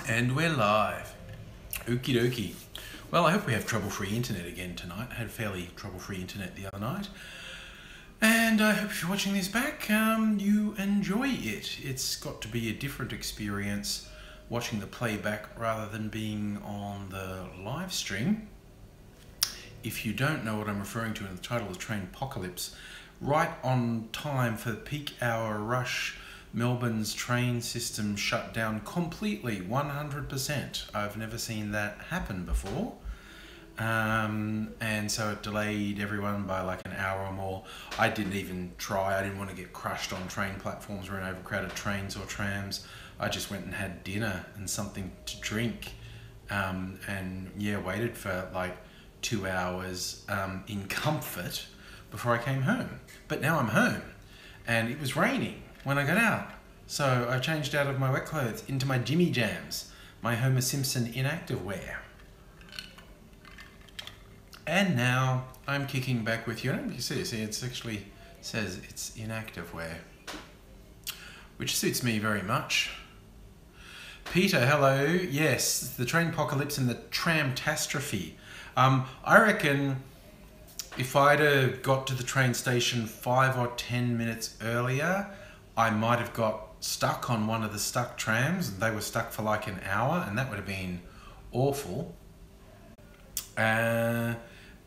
And we're live. Okie dokie. Well, I hope we have trouble-free internet again tonight. I had fairly trouble-free internet the other night. And I hope if you're watching this back, you enjoy it. It's got to be a different experience watching the playback rather than being on the live stream. If you don't know what I'm referring to in the title of Trainpocalypse, right on time for peak hour rush, Melbourne's train system shut down completely, 100%. I've never seen that happen before. And so it delayed everyone by like an hour or more. I didn't even try. I didn't want to get crushed on train platforms or in overcrowded trains or trams. I just went and had dinner and something to drink. And yeah, waited for like 2 hours in comfort before I came home. But now I'm home and it was raining when I got out. So I changed out of my wet clothes into my Jimmy Jams, my Homer Simpson inactive wear. And now I'm kicking back with you. I don't know if you see, it actually says it's inactive wear, which suits me very much. Peter, hello. Yes, the Trainpocalypse and the Tramtastrophe. I reckon if I'd have got to the train station 5 or 10 minutes earlier, I might have got stuck on one of the stuck trams. They were stuck for like an hour and that would have been awful. And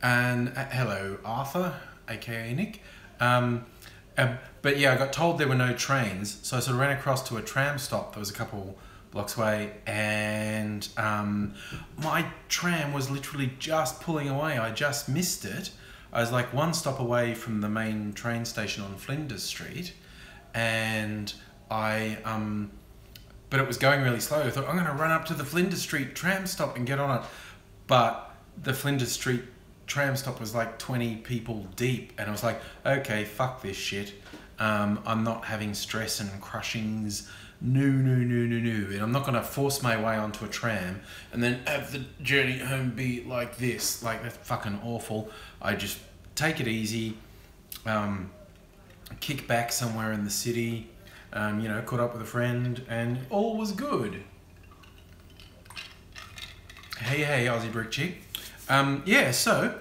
hello, Arthur, aka Nick. But yeah, I got told there were no trains, so I sort of ran across to a tram stop that was a couple blocks away, and my tram was literally just pulling away. I just missed it. I was like one stop away from the main train station on Flinders Street, and but it was going really slow. I thought, I'm going to run up to the Flinders Street tram stop and get on it. But the Flinders Street tram stop was like 20 people deep, and I was like, okay, fuck this shit. I'm not having stress and crushings. No. And I'm not going to force my way onto a tram and then have the journey home be like this. Like, that's fucking awful. I just take it easy, kick back somewhere in the city, you know, caught up with a friend, and all was good. Hey, Aussie brick chick. Yeah, so,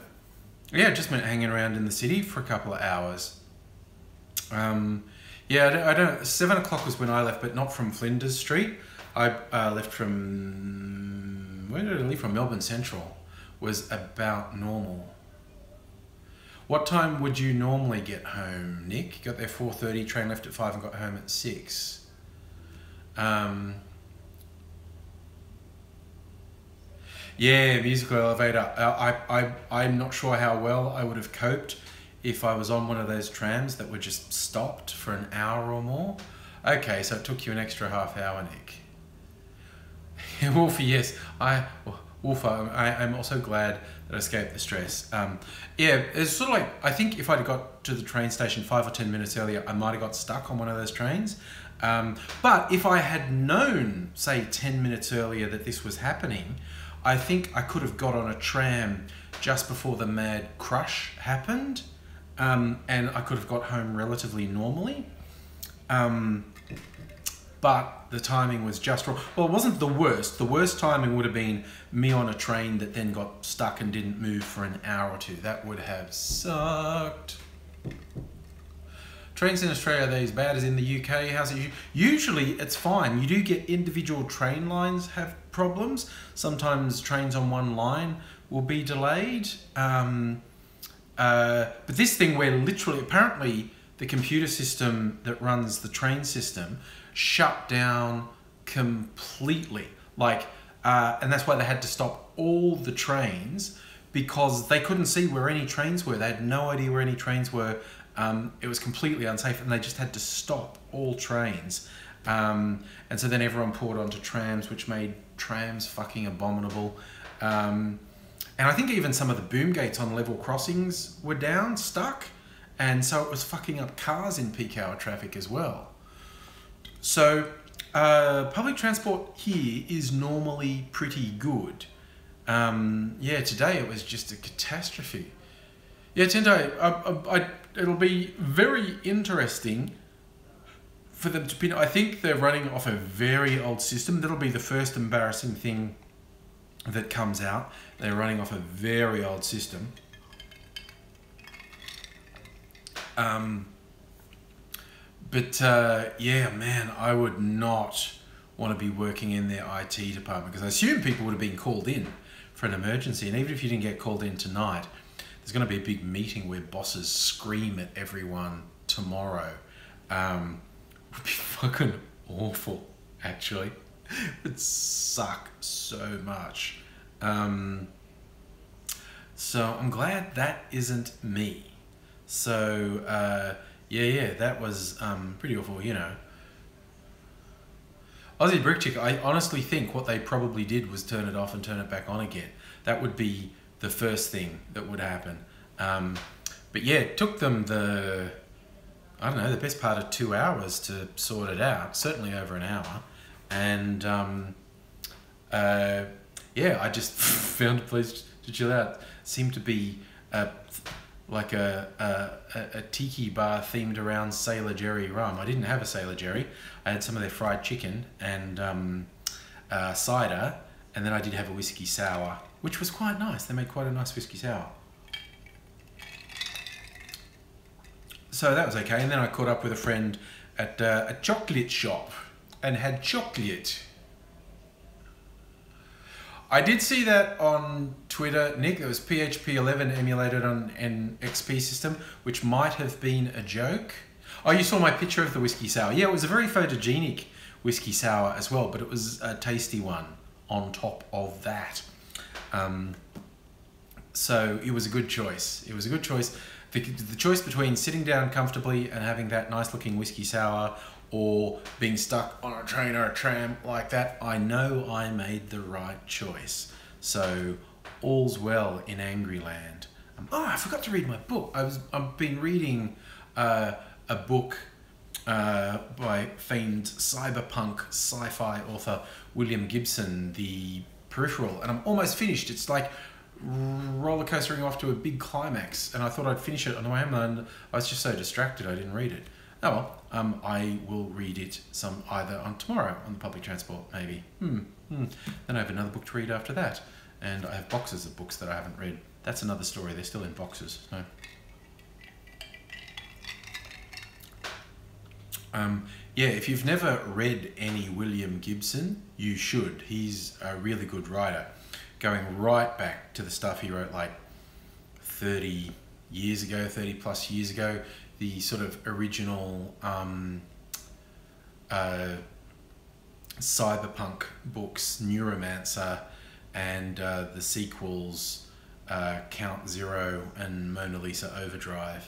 yeah, just went hanging around in the city for a couple of hours. Yeah, I don't. 7 o'clock was when I left, but not from Flinders Street. I left from, where did I leave from? Melbourne Central. Was about normal. What time would you normally get home, Nick? Got there 4:30, train left at 5 and got home at 6. Yeah, musical elevator. I'm not sure how well I would have coped if I was on one of those trams that were just stopped for an hour or more. Okay, so it took you an extra half hour, Nick. Wolfie, yes. Wolfer, I'm also glad that I escaped the stress. Yeah, it's sort of like, I think if I'd got to the train station 5 or 10 minutes earlier, I might have got stuck on one of those trains. But if I had known, say 10 minutes earlier that this was happening, I think I could have got on a tram just before the mad crush happened. And I could have got home relatively normally. But the timing was just wrong. Well, it wasn't the worst. The worst timing would have been me on a train that then got stuck and didn't move for an hour or two. That would have sucked. Trains in Australia, are they as bad as in the UK? How's it? Usually it's fine. You do get individual train lines have problems. Sometimes trains on one line will be delayed. But this thing where literally, apparently the computer system that runs the train system shut down completely. Like, and that's why they had to stop all the trains, because they couldn't see where any trains were. They had no idea where any trains were. It was completely unsafe, and they just had to stop all trains. And so then everyone poured onto trams, which made trams fucking abominable. And I think even some of the boom gates on level crossings were down, stuck. And so it was fucking up cars in peak hour traffic as well. So public transport here is normally pretty good. Yeah, today it was just a catastrophe. Yeah, Tento, it'll be very interesting for them to pin. I think they're running off a very old system. That'll be the first embarrassing thing that comes out. They're running off a very old system. Yeah, man, I would not want to be working in their IT department, because I assume people would have been called in for an emergency. And even if you didn't get called in tonight, there's going to be a big meeting where bosses scream at everyone tomorrow. Would be fucking awful, actually. It would suck so much. So I'm glad that isn't me. So yeah, that was pretty awful, you know. Aussie Brick Chick, I honestly think what they probably did was turn it off and turn it back on again. That would be the first thing that would happen. But yeah, it took them the best part of 2 hours to sort it out, certainly over an hour. And yeah, I just found a place to chill out. Seemed to be like a tiki bar themed around Sailor Jerry rum. I didn't have a Sailor Jerry. I had some of their fried chicken and cider, and then I did have a whiskey sour, which was quite nice. They made quite a nice whiskey sour. So that was okay. And then I caught up with a friend at a chocolate shop and had chocolate. I did see that on Twitter, Nick. There was PHP 11 emulated on an XP system, which might have been a joke. Oh, you saw my picture of the whiskey sour. Yeah, it was a very photogenic whiskey sour as well, but it was a tasty one on top of that. So it was a good choice. It was a good choice. The choice between sitting down comfortably and having that nice looking whiskey sour, or being stuck on a train or a tram like that, I know I made the right choice. So all's well in Angryland. Oh, I forgot to read my book. I've been reading a book by famed cyberpunk sci-fi author William Gibson, The Peripheral, and I'm almost finished. It's like roller coastering off to a big climax, and I thought I'd finish it on the way home, and I was just so distracted I didn't read it. Oh well, I will read it either on tomorrow on the public transport, maybe. Then I have another book to read after that, and I have boxes of books that I haven't read. That's another story. They're still in boxes. So. Yeah, if you've never read any William Gibson, you should. He's a really good writer, going right back to the stuff he wrote like 30 plus years ago. The sort of original cyberpunk books, Neuromancer, and the sequels, Count Zero and Mona Lisa Overdrive,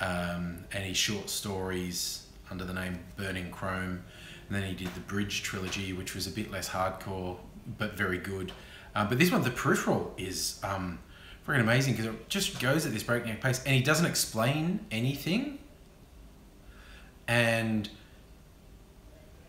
and his short stories under the name Burning Chrome. And then he did the Bridge trilogy, which was a bit less hardcore, but very good. But this one, The Peripheral, is freaking amazing, because it just goes at this breakneck pace, and he doesn't explain anything. And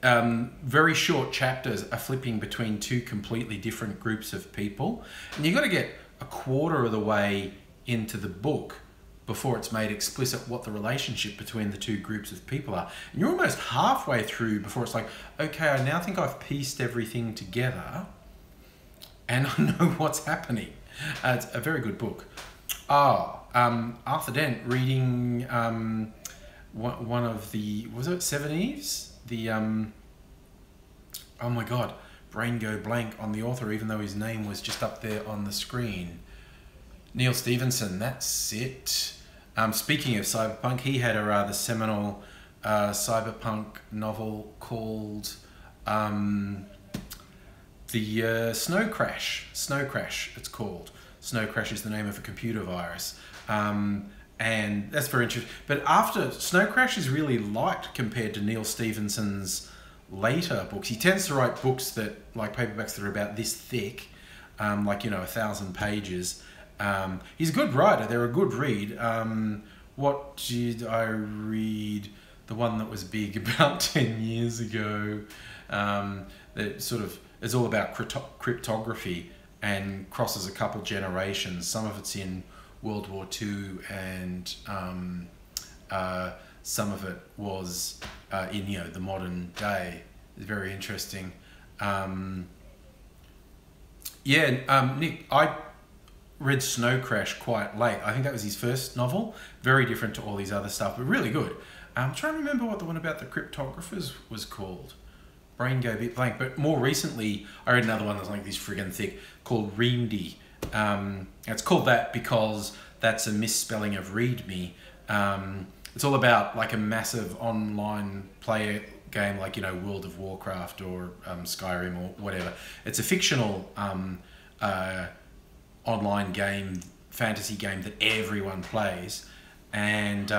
very short chapters are flipping between two completely different groups of people. And you've got to get a quarter of the way into the book before it's made explicit what the relationship between the two groups of people are. And you're almost halfway through before it's like, okay, I now think I've pieced everything together and I know what's happening. It's a very good book. Arthur Dent reading one of the, was it Seven Eves? The, oh my God, brain go blank on the author, even though his name was just up there on the screen. Neil Stephenson, that's it. Speaking of cyberpunk, he had a rather seminal cyberpunk novel called the Snow Crash. Snow Crash, it's called. Snow Crash is the name of a computer virus. And that's very interesting. But after, Snow Crash is really light compared to Neil Stephenson's later books. He tends to write books that, like paperbacks that are about this thick, like, 1,000 pages. He's a good writer. They're a good read. What did I read? The one that was big about 10 years ago. That sort of is all about cryptography and crosses a couple generations. Some of it's in World War II and some of it was in, you know, the modern day. It's very interesting. Nick, I read Snow Crash quite late. I think that was his first novel. Very different to all his other stuff, but really good. I'm trying to remember what the one about the cryptographers was called. Brain go a bit blank. But more recently, I read another one that's like this friggin' thick called Reamdy. It's called that because that's a misspelling of readme. It's all about like a massive online player game like, you know, World of Warcraft or Skyrim or whatever. It's a fictional online game, fantasy game that everyone plays, and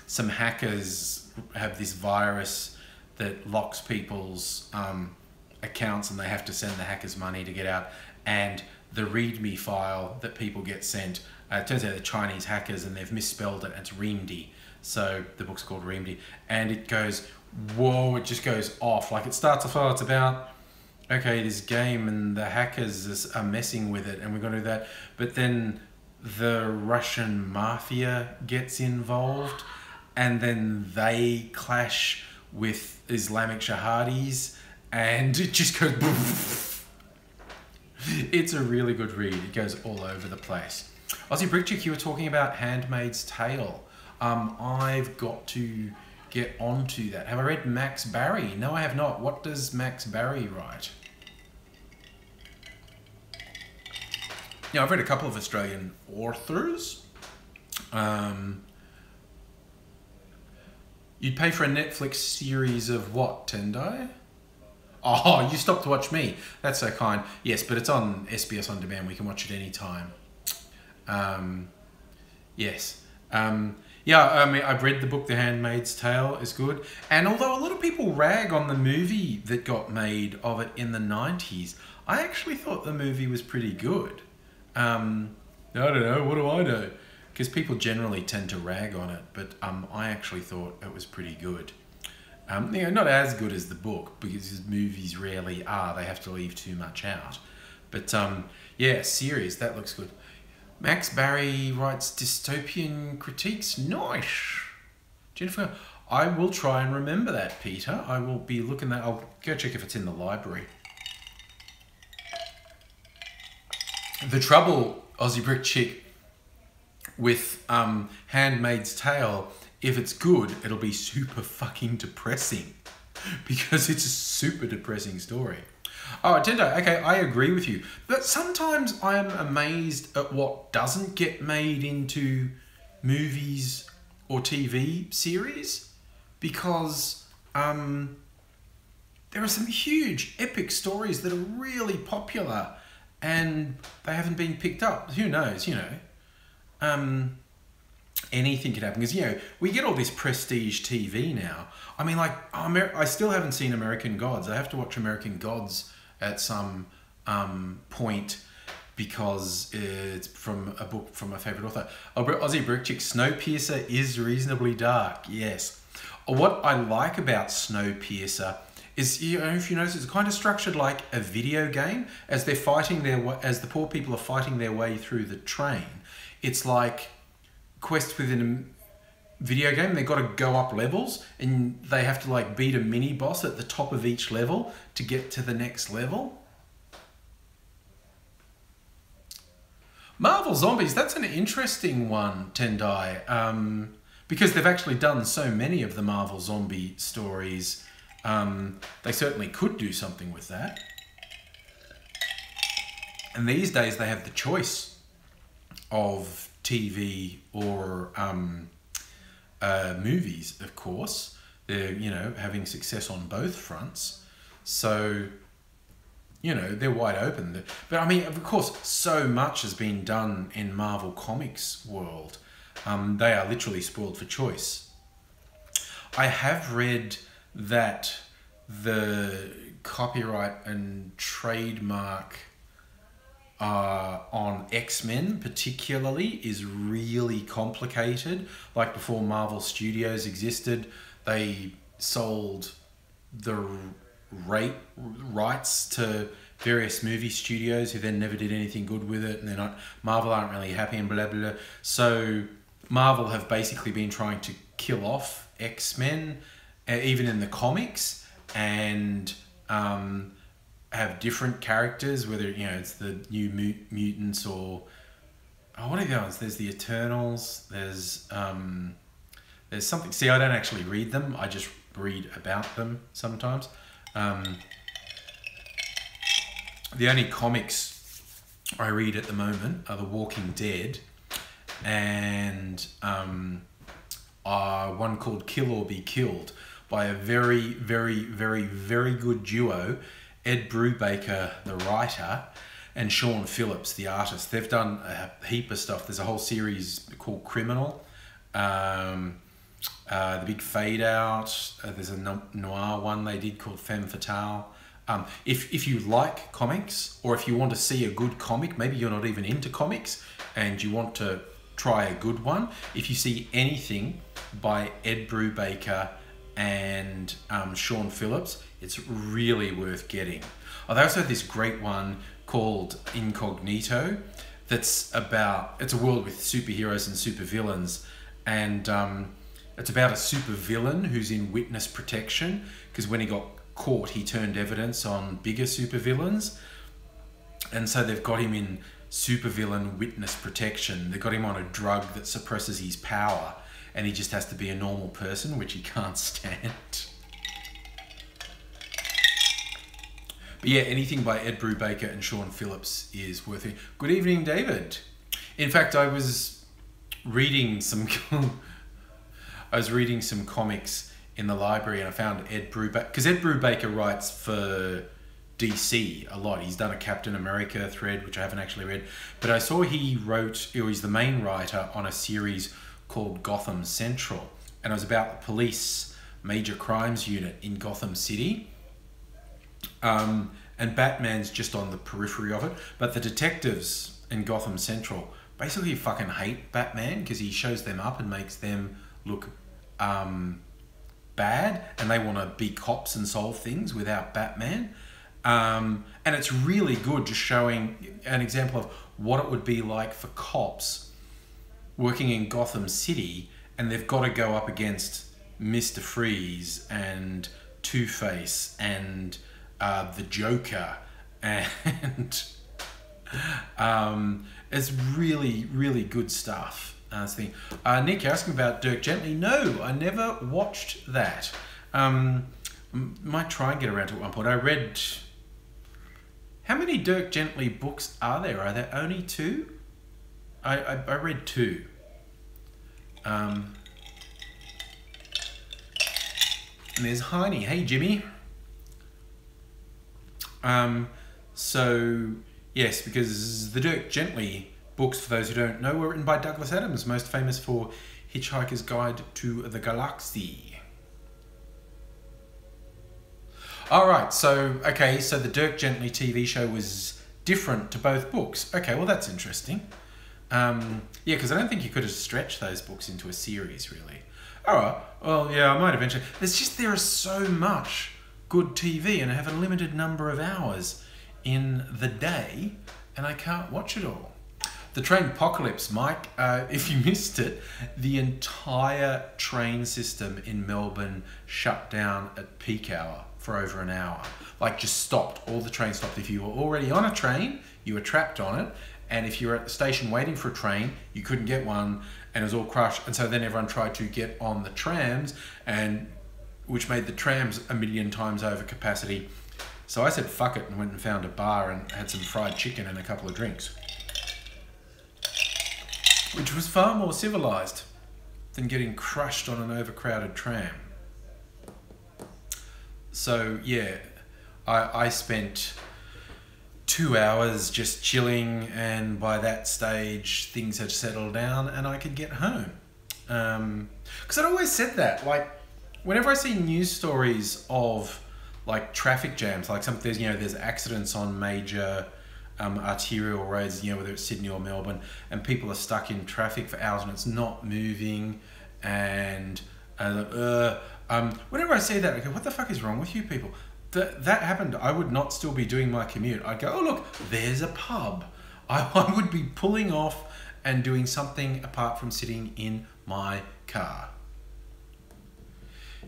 some hackers have this virus that locks people's accounts, and they have to send the hackers money to get out. And the README file that people get sent, it turns out they're Chinese hackers and they've misspelled it. It's Reamdy. So the book's called Reamdy, and it goes, whoa, it just goes off. Like it starts off, it's about, okay, this game and the hackers are messing with it and we're going to do that. But then the Russian mafia gets involved, and then they clash with Islamic jihadis, and it just goes... It's a really good read. It goes all over the place. Aussie Brickchick, you were talking about Handmaid's Tale. I've got to get onto that. Have I read Max Barry? No, I have not. What does Max Barry write? Yeah, I've read a couple of Australian authors. You'd pay for a Netflix series of what, Tendai? Oh, you stopped to watch me. That's so kind. Yes, but it's on SBS On Demand. We can watch it anytime. Yes. Yeah, I mean, I've read the book The Handmaid's Tale. It's good. And although a lot of people rag on the movie that got made of it in the 90s, I actually thought the movie was pretty good. I don't know, what do I know? Because people generally tend to rag on it, but I actually thought it was pretty good. You know, not as good as the book, because movies rarely are. They have to leave too much out. But yeah, series, that looks good. Max Barry writes dystopian critiques. Nice. Jennifer, I will try and remember that, Peter. I will be looking that. I'll go check if it's in the library. The trouble, Aussie Brick Chick, with Handmaid's Tale, if it's good, it'll be super fucking depressing, because it's a super depressing story. Oh, Tendo, okay, I agree with you. But sometimes I am amazed at what doesn't get made into movies or TV series, because there are some huge epic stories that are really popular and they haven't been picked up. Who knows, you know. Anything could happen, because, you know, we get all this prestige TV now. I mean, like, I still haven't seen American Gods. I have to watch American Gods at some point, because it's from a book from my favourite author. Aussie Brickchick, Snowpiercer is reasonably dark, yes. What I like about Snowpiercer is, you know, if you notice, it's kind of structured like a video game. As they're fighting as the poor people are fighting their way through the train, it's like quest within a video game. They've got to go up levels, and they have to like beat a mini boss at the top of each level to get to the next level. Marvel Zombies, that's an interesting one, Tendai, because they've actually done so many of the Marvel Zombie stories. They certainly could do something with that. And these days they have the choice of TV or movies, of course. They're, you know, having success on both fronts. So, you know, they're wide open. But I mean, of course, so much has been done in Marvel Comics world. They are literally spoiled for choice. I have read that the copyright and trademark on X-Men particularly is really complicated. Like before Marvel Studios existed, they sold the rights to various movie studios who then never did anything good with it, and they're not, Marvel aren't really happy and blah blah blah. So Marvel have basically been trying to kill off X-Men, even in the comics, and have different characters, whether, you know, it's the New Mutants or, oh, what are the others? There's the Eternals, there's something, see, I don't actually read them, I just read about them sometimes. The only comics I read at the moment are The Walking Dead and one called Kill or Be Killed by a very, very, very, very good duo, Ed Brubaker, the writer, and Sean Phillips, the artist. They've done a heap of stuff. There's a whole series called Criminal, The Big Fade Out. There's a noir one they did called Femme Fatale. If you like comics, or if you want to see a good comic, maybe you're not even into comics and you want to try a good one, if you see anything by Ed Brubaker and Sean Phillips, it's really worth getting. Oh, they also have this great one called Incognito that's about, it's a world with superheroes and supervillains, and it's about a supervillain who's in witness protection because when he got caught he turned evidence on bigger supervillains, and so they've got him in supervillain witness protection. They've got him on a drug that suppresses his power and he just has to be a normal person, which he can't stand. But yeah, anything by Ed Brubaker and Sean Phillips is worth it. Good evening, David. In fact, I was reading some comics in the library and I found Ed Brubaker, because Ed Brubaker writes for DC a lot. He's done a Captain America thread, which I haven't actually read, but I saw he wrote, or he's the main writer on a series called Gotham Central, and it was about the police major crimes unit in Gotham City. And Batman's just on the periphery of it, but the detectives in Gotham Central basically fucking hate Batman because he shows them up and makes them look bad, and they want to be cops and solve things without Batman. And it's really good, just showing an example of what it would be like for cops working in Gotham City, and they've got to go up against Mr. Freeze and Two-Face and the Joker, and it's really, really good stuff. Nick, you're asking about Dirk Gently. No, I never watched that. Might try and get around to it at one point. I read... How many Dirk Gently books are there? Are there only 2? I read 2. And there's Heine. Hey, Jimmy. So, yes, because the Dirk Gently books, for those who don't know, were written by Douglas Adams, most famous for Hitchhiker's Guide to the Galaxy. Alright, so the Dirk Gently TV show was different to both books. Okay, well that's interesting. Yeah, because I don't think you could have stretched those books into a series, really. Alright, well, yeah, I might eventually. There is so much good TV, and I have a limited number of hours in the day, and I can't watch it all. The trainpocalypse, Mike, if you missed it, the entire train system in Melbourne shut down at peak hour for over an hour. Like, just stopped. All the trains stopped. If you were already on a train, you were trapped on it. And if you were at the station waiting for a train, you couldn't get one, and it was all crushed. And so then everyone tried to get on the trams, which made the trams 1,000,000 times over capacity. So I said, fuck it, and went and found a bar and had some fried chicken and a couple of drinks, which was far more civilized than getting crushed on an overcrowded tram. So yeah, I spent 2 hours just chilling, and by that stage things had settled down and I could get home. Because I'd always said that, like, whenever I see news stories of like traffic jams, like there's accidents on major arterial roads, whether it's Sydney or Melbourne, and people are stuck in traffic for hours and it's not moving, and whenever I see that, I go, what the fuck is wrong with you people? That happened, I would not still be doing my commute. I'd go, oh look, there's a pub. I would be pulling off and doing something apart from sitting in my car.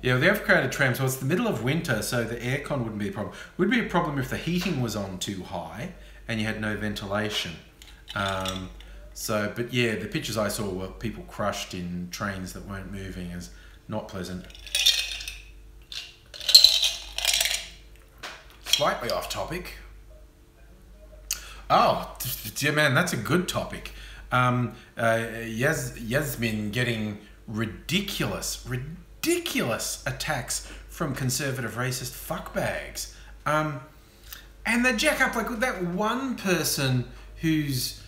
Yeah, they've created trams. So it's the middle of winter, so the aircon wouldn't be a problem. It would be a problem if the heating was on too high and you had no ventilation. But yeah, the pictures I saw were people crushed in trains that weren't moving. Is not pleasant. Slightly off topic. Oh, yeah, man, that's a good topic. Yasmin getting ridiculous attacks from conservative racist fuckbags. And they jack up like that one person who's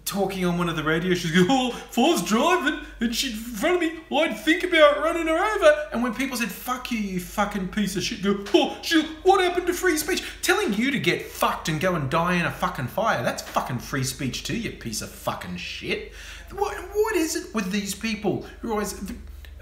talking on one of the radio shows, oh, if I was driving and she'd in front of me, I'd think about running her over. And when people said, fuck you, you fucking piece of shit, go, oh, what happened to free speech? Telling you to get fucked and go and die in a fucking fire, that's fucking free speech too, you piece of fucking shit. What is it with these people who are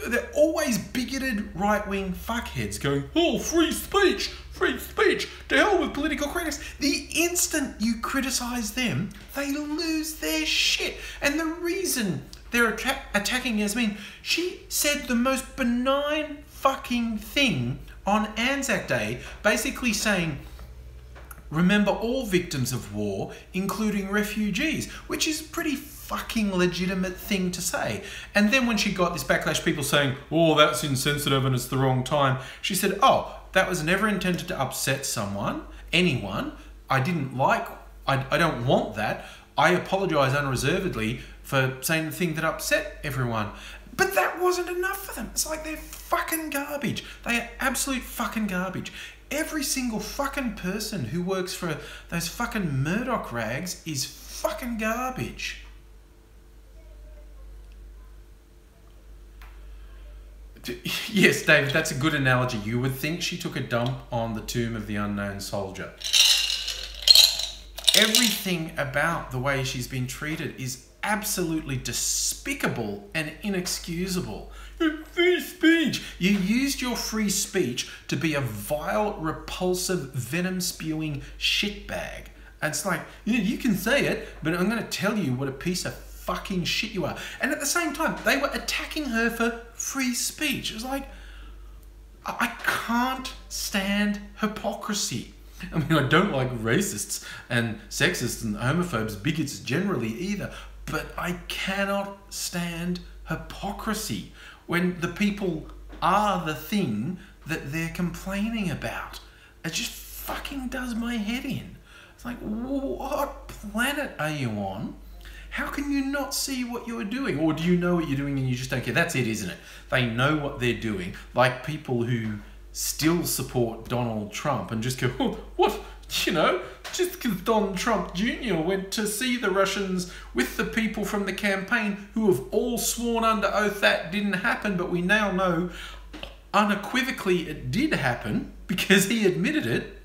they're always bigoted right-wing fuckheads going, oh, free speech, to hell with political correctness. The instant you criticise them, they lose their shit. And the reason they're attacking Yasmin, she said the most benign fucking thing on Anzac Day, basically saying, remember all victims of war, including refugees, which is pretty fucking legitimate thing to say. And then when she got this backlash, people saying, oh, that's insensitive and it's the wrong time, she said, oh, that was never intended to upset anyone. I don't want that. I apologise unreservedly for saying the thing that upset everyone. But that wasn't enough for them. It's like they're fucking garbage. They are absolute fucking garbage. Every single fucking person who works for those fucking Murdoch rags is fucking garbage. Yes, David, that's a good analogy. You would think she took a dump on the tomb of the unknown soldier. Everything about the way she's been treated is absolutely despicable and inexcusable. Free speech! You used your free speech to be a vile, repulsive, venom-spewing shitbag. And it's like, you can say it, but I'm going to tell you what a piece of fucking shit you are. And at the same time, they were attacking her for free speech. It was like, I can't stand hypocrisy. I mean, I don't like racists and sexists and homophobes, bigots generally either, but I cannot stand hypocrisy when the people are the thing that they're complaining about. It just fucking does my head in. It's like, what planet are you on? How can you not see what you're doing? Or do you know what you're doing and you just don't care? That's it, isn't it? They know what they're doing. Like people who still support Donald Trump and just go, oh, what? Just because Donald Trump Jr. went to see the Russians with the people from the campaign who have all sworn under oath that didn't happen, but we now know unequivocally it did happen because he admitted it.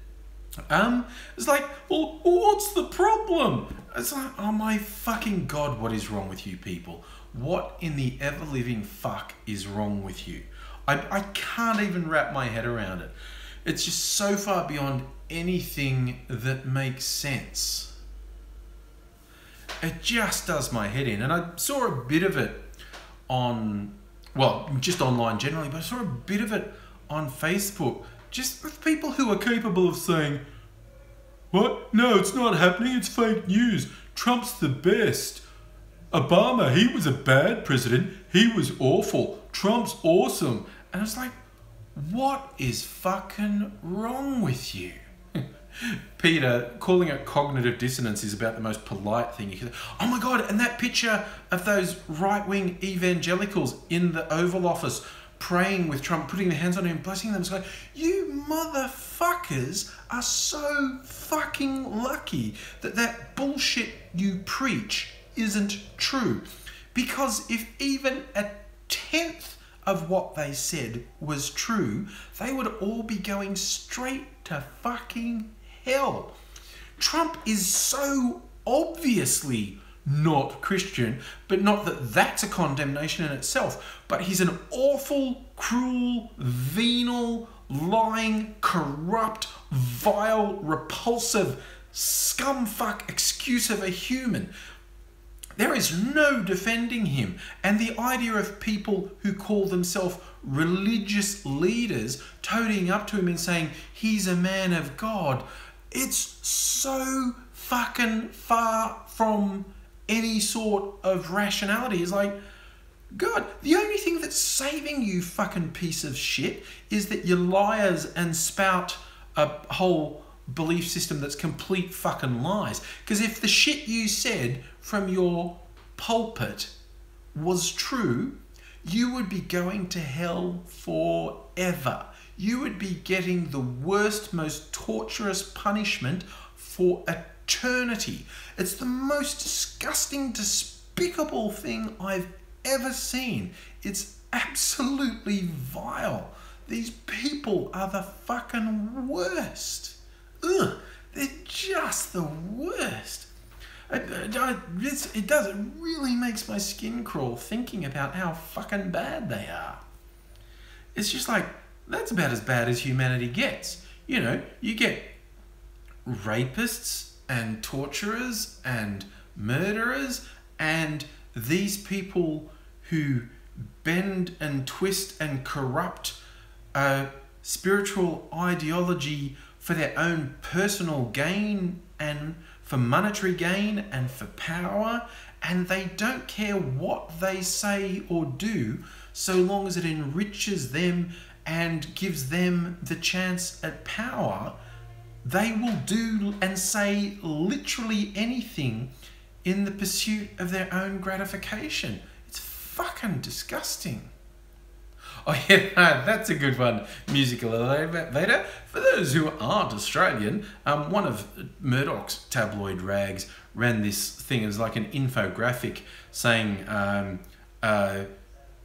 It's like, well, what's the problem? It's like, oh my fucking God, what is wrong with you people? What in the ever-living fuck is wrong with you? I can't even wrap my head around it. It's just so far beyond anything that makes sense. It just does my head in. And I saw a bit of it on, well, just online generally, but I saw a bit of it on Facebook, just with people who are capable of saying, what? No, it's not happening. It's fake news. Trump's the best. Obama, he was a bad president. He was awful. Trump's awesome. And it's like, what is fucking wrong with you? Peter, calling it cognitive dissonance is about the most polite thing you can say. Oh my God, and that picture of those right-wing evangelicals in the Oval Office praying with Trump, putting their hands on him, blessing them. It's like, you motherfuckers are so fucking lucky that that bullshit you preach isn't true. Because if even a tenth of what they said was true, they would all be going straight to fucking hell. Trump is so obviously not Christian, but not that that's a condemnation in itself, but he's an awful, cruel, venal, lying, corrupt, vile, repulsive, scumfuck excuse of a human. There is no defending him. And the idea of people who call themselves religious leaders toting up to him and saying he's a man of God, it's so fucking far from any sort of rationality. It's like, God, the only thing that's saving you, fucking piece of shit, is that you're liars and spout a whole belief system that's complete fucking lies. Because if the shit you said from your pulpit was true, you would be going to hell forever. You would be getting the worst, most torturous punishment for eternity. It's the most disgusting, despicable thing I've ever seen. It's absolutely vile. These people are the fucking worst. Ugh, they're just the worst. It really makes my skin crawl thinking about how fucking bad they are. It's just like, that's about as bad as humanity gets. You know, you get rapists and torturers and murderers and these people who bend and twist and corrupt spiritual ideology for their own personal gain and for monetary gain and for power, and they don't care what they say or do so long as it enriches them and gives them the chance at power. They will do and say literally anything in the pursuit of their own gratification. It's fucking disgusting. Oh yeah, that's a good one, musical elevator. For those who aren't Australian, one of Murdoch's tabloid rags ran this thing. It was like an infographic saying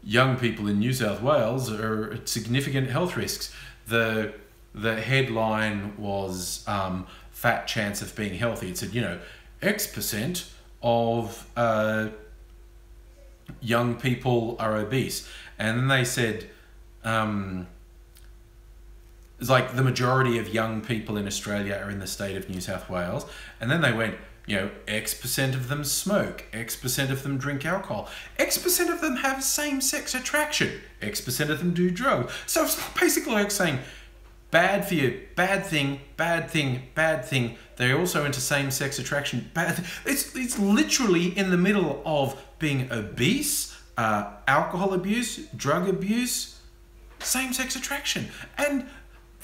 young people in New South Wales are at significant health risks. The headline was fat chance of being healthy. It said, you know, X% of young people are obese. And then they said, it's like the majority of young people in Australia are in the state of New South Wales. And then they went, you know, X% of them smoke, X% of them drink alcohol, X% of them have same-sex attraction, X% of them do drugs. So it's basically like saying, bad for you, bad thing, bad thing, bad thing. They're also into same-sex attraction, bad. It's literally in the middle of being obese, alcohol abuse, drug abuse, same-sex attraction. And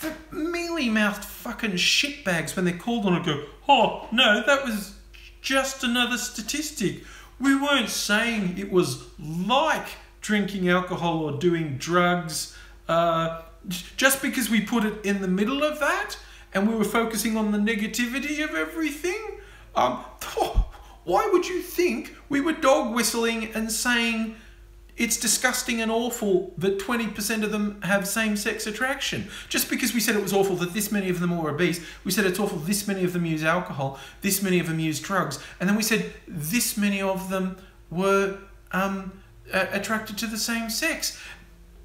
the mealy-mouthed fucking shitbags, when they're called on it, go, oh, no, that was just another statistic. We weren't saying it was like drinking alcohol or doing drugs. Just because we put it in the middle of that and we were focusing on the negativity of everything, why would you think we were dog whistling and saying it's disgusting and awful that 20% of them have same-sex attraction? Just because we said it was awful that this many of them were obese, we said it's awful this many of them use alcohol, this many of them use drugs, and then we said this many of them were attracted to the same sex.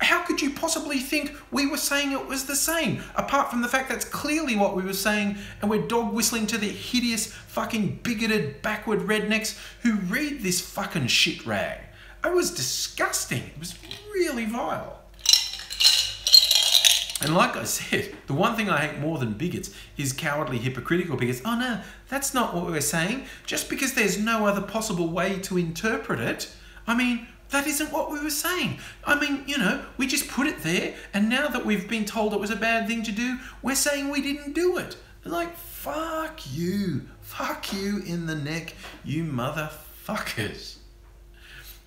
How could you possibly think we were saying it was the same? Apart from the fact that's clearly what we were saying, and we're dog whistling to the hideous, fucking bigoted, backward rednecks who read this fucking shit rag. It was disgusting. It was really vile. And like I said, the one thing I hate more than bigots is cowardly, hypocritical bigots. Oh no, that's not what we were saying. Just because there's no other possible way to interpret it, I mean, that isn't what we were saying. I mean, you know, we just put it there, and now that we've been told it was a bad thing to do, we're saying we didn't do it. Like, fuck you. Fuck you in the neck, you motherfuckers.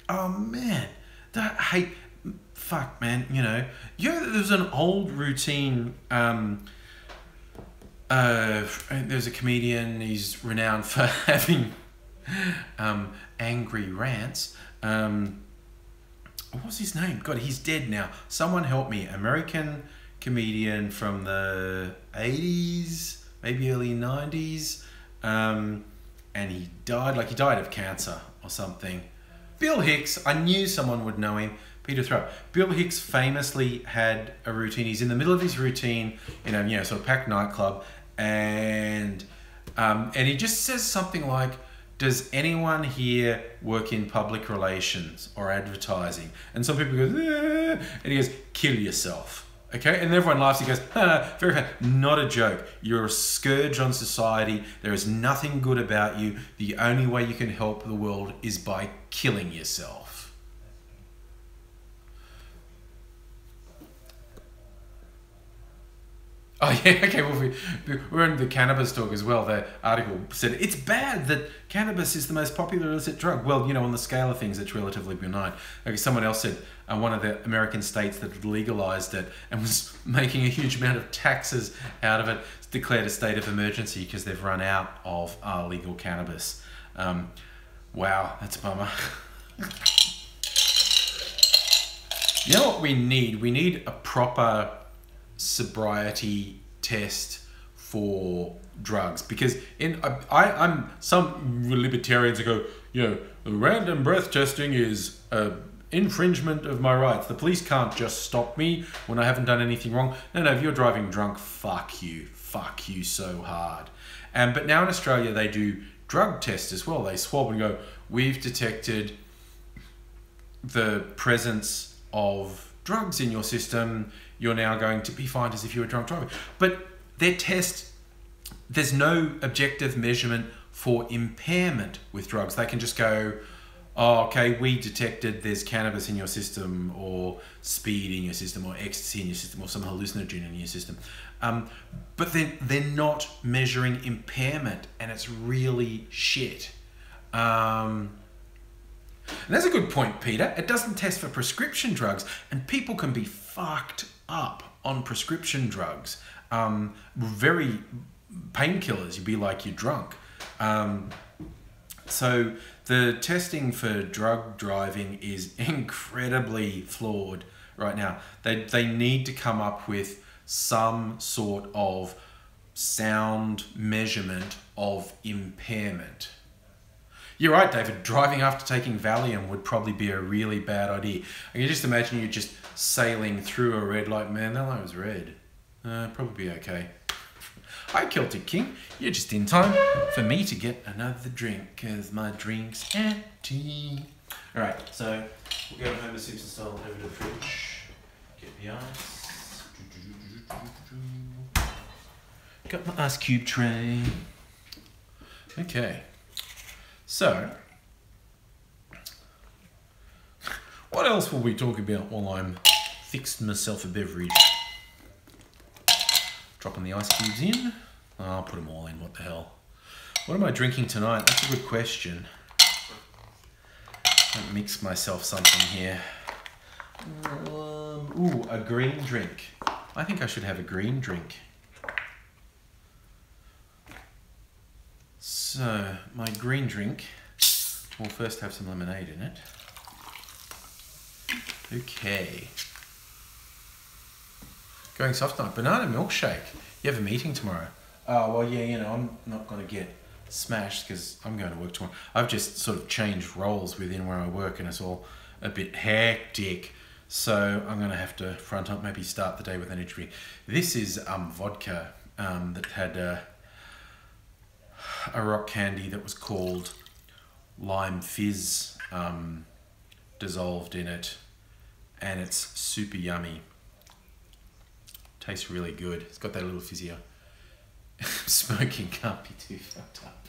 Oh man, that hate, fuck man, you know there's an old routine, there's a comedian, he's renowned for having angry rants. What was his name? God, he's dead now. Someone help me. American comedian from the 80s, maybe early 90s. And he died of cancer or something. Bill Hicks, I knew someone would know him. Peter Throw. Bill Hicks famously had a routine. He's in the middle of his routine in sort of packed nightclub, and he just says something like, does anyone here work in public relations or advertising? And some people go, and he goes, kill yourself. Okay, and everyone laughs. He goes, very funny. Not a joke. You're a scourge on society. There is nothing good about you. The only way you can help the world is by killing yourself. Oh yeah, okay, well we're in the cannabis talk as well. The article said it's bad that cannabis is the most popular illicit drug. Well, you know, on the scale of things, it's relatively benign. Okay, someone else said one of the American states that had legalized it and was making a huge amount of taxes out of it declared a state of emergency because they've run out of legal cannabis. Wow, that's a bummer. You know what we need? We need a proper sobriety test for drugs, because I'm some libertarians who go, you know, random breath testing is a infringement of my rights. The police can't just stop me when I haven't done anything wrong. No, if you're driving drunk, fuck you so hard. But now in Australia they do drug tests as well. They swab and go, we've detected the presence of drugs in your system. You're now going to be fined as if you were drunk driving. But their test, there's no objective measurement for impairment with drugs. They can just go, oh, okay, we detected there's cannabis in your system, or speed in your system, or ecstasy in your system, or some hallucinogen in your system. But they're not measuring impairment, and it's really shit. And that's a good point, Peter. It doesn't test for prescription drugs, and people can be fucked up on prescription drugs. Very painkillers, you'd be like you're drunk. So the testing for drug driving is incredibly flawed right now. They need to come up with some sort of sound measurement of impairment. You're right, David. Driving after taking Valium would probably be a really bad idea. I can just imagine you just sailing through a red light. Man, that light was red. Probably be okay. Hi, Celtic King. You're just in time for me to get another drink, because my drink's empty. All right, so we'll go to Homer Simpson style over to the fridge. Get the ice. Got my ice cube tray. Okay. So, what else will we talk about while I'm fixing myself a beverage? Dropping the ice cubes in. I'll put them all in, what the hell. What am I drinking tonight? That's a good question. I'll mix myself something here. Ooh, a green drink. I think I should have a green drink. So, my green drink will first have some lemonade in it. Okay. Going soft night. Banana milkshake. You have a meeting tomorrow. Oh, well, yeah, you know, I'm not going to get smashed because I'm going to work tomorrow. I've just sort of changed roles within where I work, and it's all a bit hectic. So I'm going to have to front up, maybe start the day with an drink. This is vodka that had a rock candy that was called Lime Fizz dissolved in it, and it's super yummy. Tastes really good. It's got that little fizzy. Smoking can't be too fucked up.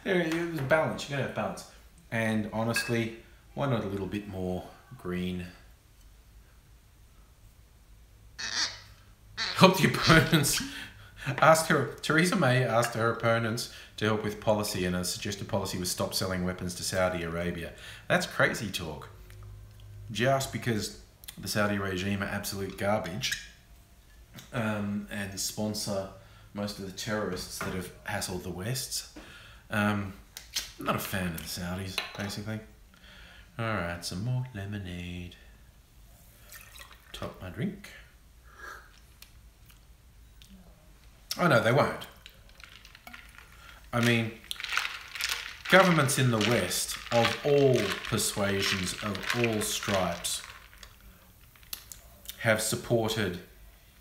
There's balance. You gotta have balance. And honestly, why not a little bit more green? Help the opponents. Theresa May asked her opponents to help with policy, and a suggested policy was stop selling weapons to Saudi Arabia. That's crazy talk. Just because the Saudi regime are absolute garbage and sponsor most of the terrorists that have hassled the West. I'm not a fan of the Saudis, basically. Alright, some more lemonade. Top my drink. Oh no, they won't. I mean, governments in the West, of all persuasions, of all stripes, have supported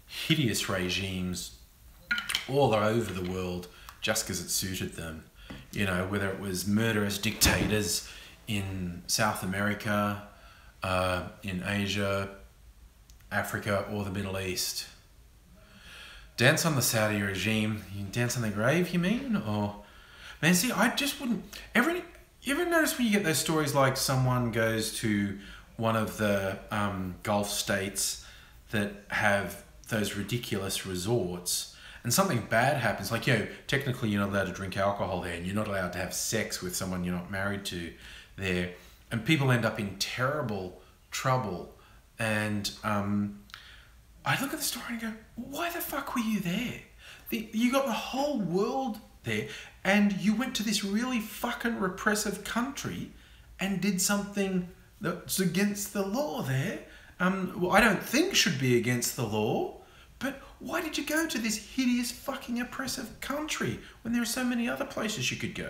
hideous regimes all over the world just because it suited them. you know, whether it was murderous dictators in South America, in Asia, Africa, or the Middle East. Dance on the Saudi regime. You dance on the grave, you mean? Or, man, see, I just wouldn't. You ever notice when you get those stories like someone goes to one of the Gulf states that have those ridiculous resorts and something bad happens, like, technically you're not allowed to drink alcohol there and you're not allowed to have sex with someone you're not married to there, and people end up in terrible trouble. And I look at the story and go, why the fuck were you there? You got the whole world there and you went to this really fucking repressive country and did something that's against the law there. Well, I don't think should be against the law, but why did you go to this hideous fucking oppressive country when there are so many other places you could go?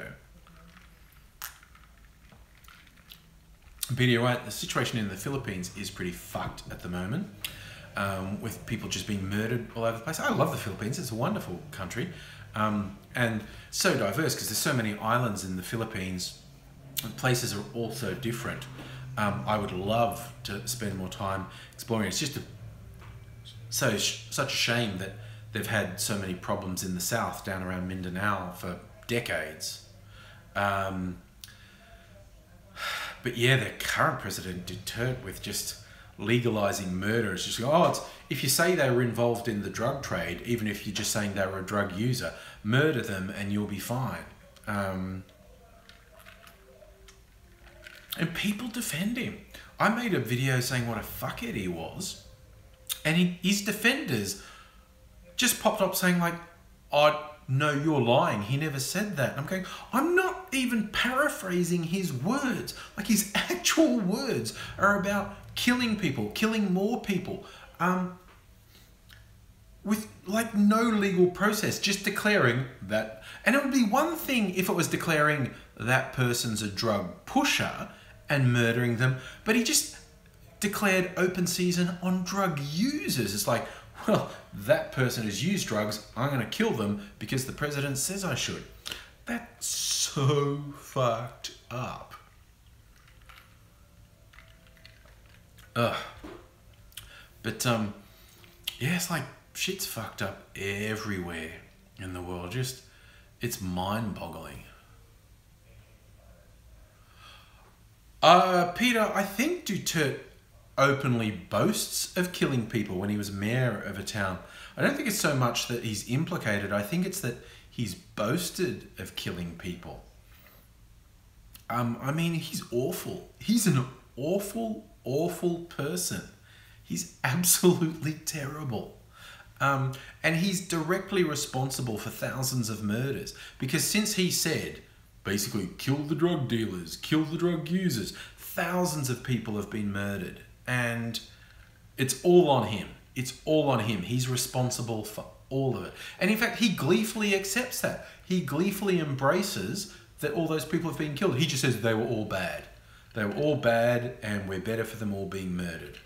But you're right, the situation in the Philippines is pretty fucked at the moment, with people just being murdered all over the place. I love the Philippines, it's a wonderful country, and so diverse because there's so many islands in the Philippines, and places are all so different. I would love to spend more time exploring. It's just such a shame that they've had so many problems in the south down around Mindanao for decades. But yeah, the current president Duterte with just legalizing murder. It's just, if you say they were involved in the drug trade, even if you're just saying they were a drug user, murder them and you'll be fine. And people defend him. I made a video saying what a fuckhead he was, and his defenders just popped up saying like, "Oh no, you're lying. He never said that." And I'm going, I'm not even paraphrasing his words. Like, his actual words are about killing people, killing more people, with like no legal process, just declaring that. And it would be one thing if it was declaring that person's a drug pusher and murdering them, but he just declared open season on drug users. It's like, well, that person has used drugs, I'm going to kill them because the president says I should. That's so fucked up. Ugh. But, yeah, it's like shit's fucked up everywhere in the world. Just, it's mind-boggling. Peter, I think Duterte openly boasts of killing people when he was mayor of a town. I don't think it's so much that he's implicated. I think it's that he's boasted of killing people. I mean, he's awful. He's an awful, awful person. He's absolutely terrible. And he's directly responsible for thousands of murders, because since he said, basically, kill the drug dealers, kill the drug users, thousands of people have been murdered. And it's all on him. It's all on him. He's responsible for all of it. And in fact, he gleefully accepts that. He gleefully embraces that all those people have been killed. He just says they were all bad. They were all bad and we're better for them all being murdered.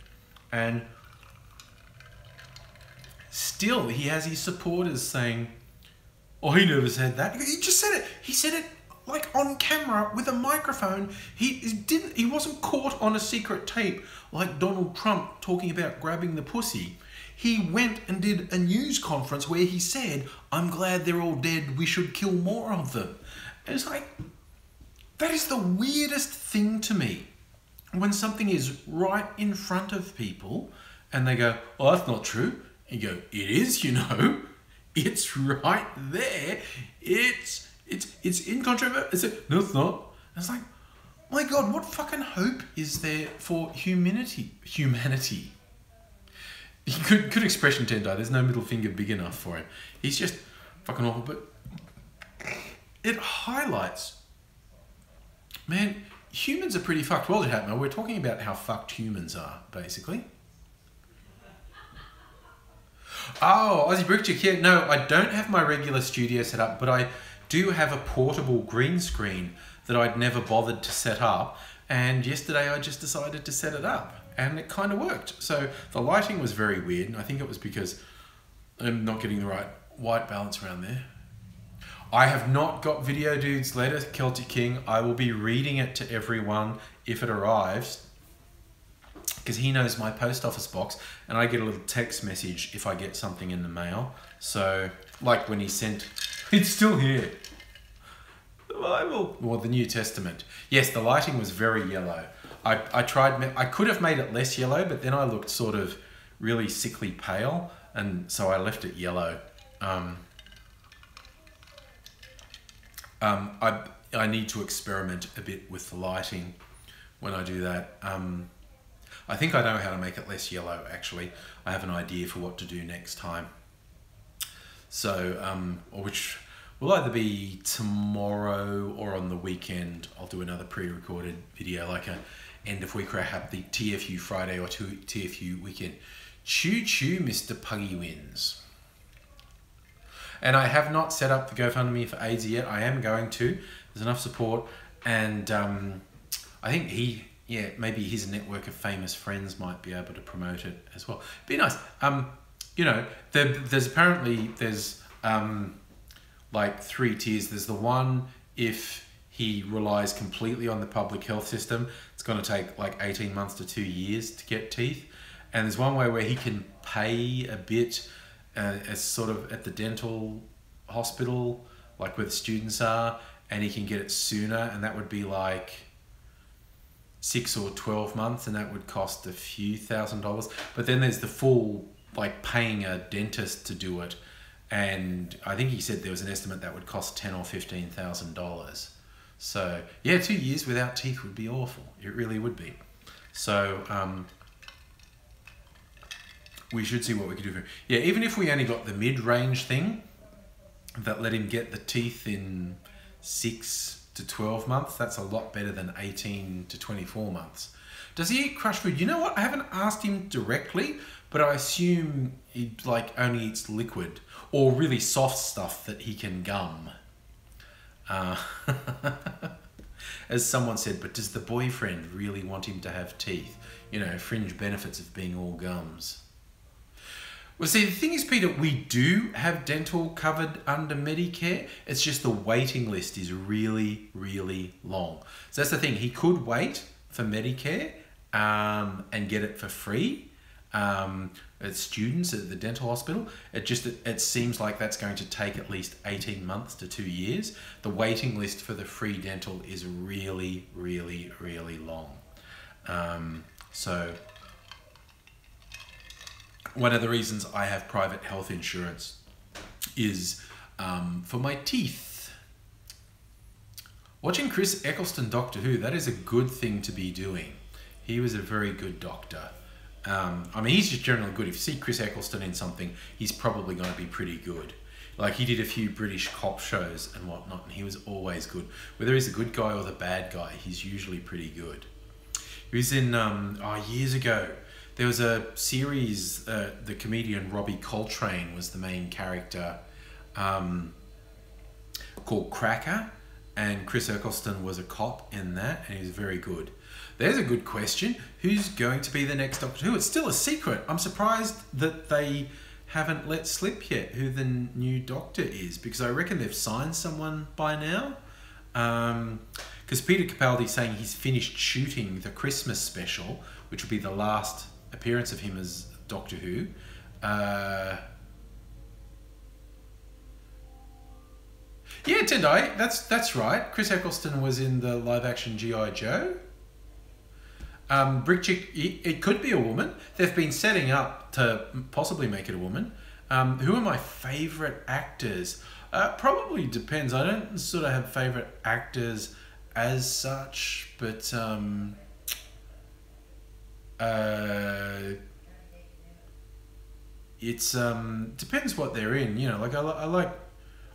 And still, he has his supporters saying, oh, he never said that. He just said it. He said it like on camera with a microphone. He wasn't caught on a secret tape like Donald Trump talking about grabbing the pussy. He went and did a news conference where he said, I'm glad they're all dead, we should kill more of them. And it's like, that is the weirdest thing to me. When something is right in front of people and they go, oh, that's not true. And you go, it is, you know. It's right there. It's incontrovertible. It's no, it's not. And it's like, my God, what fucking hope is there for humanity? Good expression, Tendai. There's no middle finger big enough for him. He's just fucking awful. But it highlights, man, humans are pretty fucked. Well, we're talking about how fucked humans are, basically. Oh, Aussie Brickchick, yeah. No, I don't have my regular studio set up, but I do have a portable green screen that I'd never bothered to set up, and yesterday I just decided to set it up, and it kind of worked. So the lighting was very weird, and I think it was because I'm not getting the right white balance around there. I have not got Video Dude's letter, Celtic King. I will be reading it to everyone if it arrives, because he knows my post office box, and I get a little text message if I get something in the mail. So, like when he sent, it's still here, the Bible, or the New Testament. Yes, the lighting was very yellow. I tried, I could have made it less yellow, but then I looked sort of really sickly pale, and so I left it yellow. I need to experiment a bit with the lighting when I do that. I think I know how to make it less yellow, actually. I have an idea for what to do next time. So, which will either be tomorrow or on the weekend. I'll do another pre-recorded video, like a end of week, where I have the TFU Friday or TFU weekend. Choo choo, Mr. Puggy wins. And I have not set up the GoFundMe for AIDS yet. I am going to. There's enough support, and I think maybe his network of famous friends might be able to promote it as well. Be nice. You know, there's apparently like 3 tiers. There's the one, if he relies completely on the public health system, it's going to take like 18 months to 2 years to get teeth. And there's one way where he can pay a bit as sort of at the dental hospital, like where the students are, and he can get it sooner, and that would be like 6 or 12 months, and that would cost a few $1,000s. But then there's the full, like paying a dentist to do it, and I think he said there was an estimate that would cost $10,000 or $15,000. So yeah, 2 years without teeth would be awful. It really would be. So we should see what we can do for him. Yeah, even if we only got the mid-range thing that let him get the teeth in 6 to 12 months, that's a lot better than 18 to 24 months. Does he eat crushed food? You know what? I haven't asked him directly, but I assume he like only eats liquid or really soft stuff that he can gum. As someone said, but does the boyfriend really want him to have teeth? You know, fringe benefits of being all gums. Well, see, the thing is, Peter, we do have dental covered under Medicare. It's just the waiting list is really, really long. So that's the thing. He could wait for Medicare and get it for free as students at the dental hospital. It seems like that's going to take at least 18 months to 2 years. The waiting list for the free dental is really, really, really long. So one of the reasons I have private health insurance is for my teeth. Watching Chris Eccleston Doctor Who, that is a good thing to be doing. He was a very good doctor. I mean, he's just generally good. If you see Chris Eccleston in something, he's probably going to be pretty good. Like, he did a few British cop shows and whatnot, and he was always good. Whether he's the good guy or the bad guy, he's usually pretty good. He was in, years ago, there was a series, the comedian Robbie Coltrane was the main character, called Cracker, and Chris Eccleston was a cop in that, and he was very good. There's a good question. Who's going to be the next Doctor Who? It's still a secret. I'm surprised that they haven't let slip yet who the new Doctor is, because I reckon they've signed someone by now. Because Peter Capaldi's saying he's finished shooting the Christmas special, which will be the last appearance of him as Doctor Who. Yeah, Tendai, that's right. Chris Eccleston was in the live-action G.I. Joe. Brick Chick, it could be a woman. They've been setting up to possibly make it a woman. Who are my favourite actors? Probably depends. I don't sort of have favourite actors as such, but it's depends what they're in. You know, like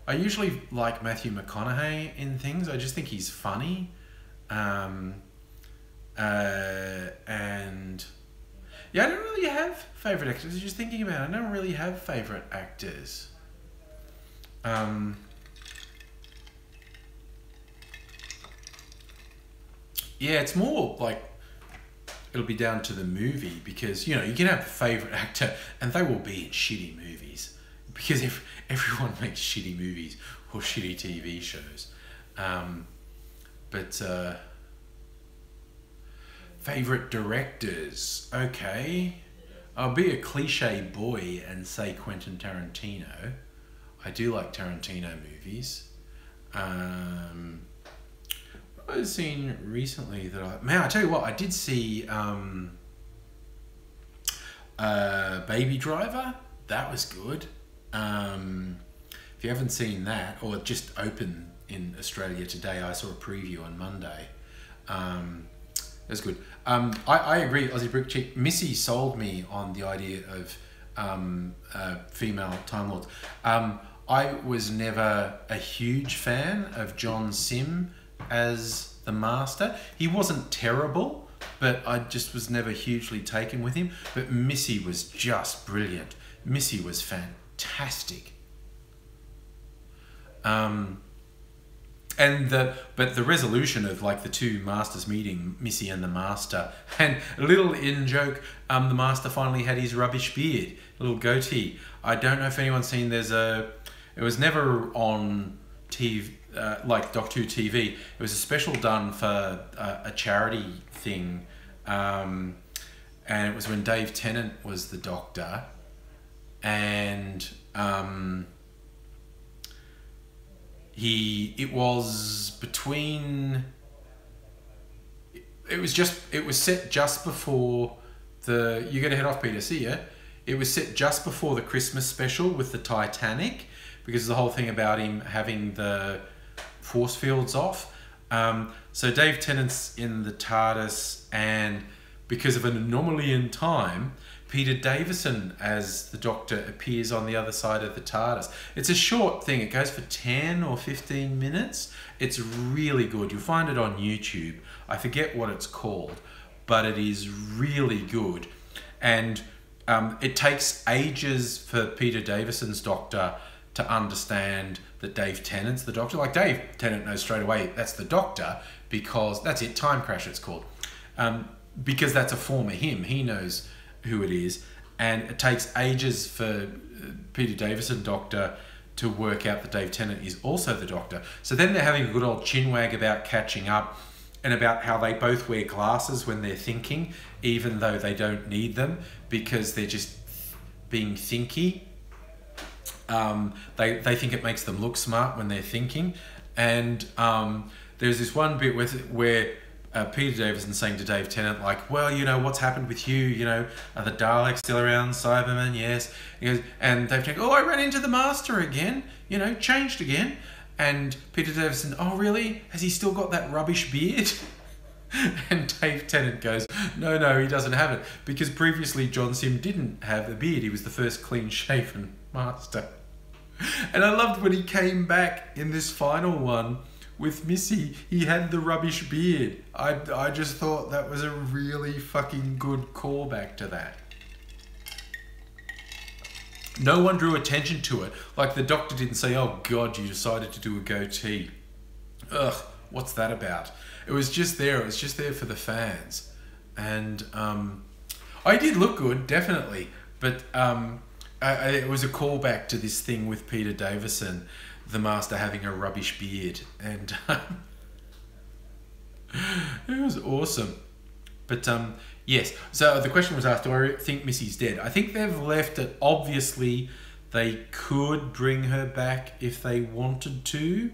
I usually like Matthew McConaughey in things. I just think he's funny. And yeah, I don't really have favourite actors. I was just thinking about it. I don't really have favourite actors. Yeah, it's more like it'll be down to the movie, because, you know, you can have a favourite actor and they will be in shitty movies, because if everyone makes shitty movies, or shitty TV shows. But favorite directors? Okay, I'll be a cliche boy and say Quentin Tarantino. I do like Tarantino movies. What I've seen recently that I tell you what, I did see Baby Driver. That was good. If you haven't seen that, or it just opened in Australia today, I saw a preview on Monday. That's good. I agree, Aussie Brick Chick. Missy sold me on the idea of female Time Lords. I was never a huge fan of John Sim as the Master. He wasn't terrible, but I just was never hugely taken with him. But Missy was just brilliant. Missy was fantastic. But the resolution of like the two masters meeting, Missy and the Master, and a little in joke, the Master finally had his rubbish beard, a little goatee. I don't know if anyone's seen, it was never on TV, like Doc 2 TV. It was a special done for a charity thing, and it was when Dave Tennant was the Doctor, and it was set just before you gotta head off, Peter, see ya. It was set just before the Christmas special with the Titanic, because the whole thing about him having the force fields off. So Dave Tennant's in the TARDIS, and because of an anomaly in time, Peter Davison as the Doctor appears on the other side of the TARDIS. It's a short thing. It goes for 10 or 15 minutes. It's really good. You'll find it on YouTube. I forget what it's called, but it is really good. And it takes ages for Peter Davison's Doctor to understand that Dave Tennant's the Doctor. Like, Dave Tennant knows straight away that's the Doctor, because that's it, Time Crash it's called. Because that's a former him. He knows who it is, and it takes ages for Peter Davison Doctor to work out that Dave Tennant is also the Doctor. So then they're having a good old chinwag about catching up, and about how they both wear glasses when they're thinking, even though they don't need them, because they're just being thinky. They think it makes them look smart when they're thinking. And there's this one bit where Peter Davison saying to Dave Tennant, like, well, you know, what's happened with you? You know, are the Daleks still around? Cybermen, yes. He goes, and Dave Tennant, oh, I ran into the Master again, you know, changed again. And Peter Davison, oh, really? Has he still got that rubbish beard? And Dave Tennant goes, no, he doesn't have it. Because previously John Sim didn't have a beard. He was the first clean-shaven Master. And I loved when he came back in this final one with Missy, he had the rubbish beard. I just thought that was a really fucking good callback to that. No one drew attention to it. Like, the Doctor didn't say, oh God, you decided to do a goatee. Ugh, what's that about? It was just there. It was just there for the fans. And I did look good, definitely. But it was a callback to this thing with Peter Davison, the Master having a rubbish beard. And it was awesome. But yes, so the question was asked, do I think Missy's dead? I think they've left it. Obviously, they could bring her back if they wanted to.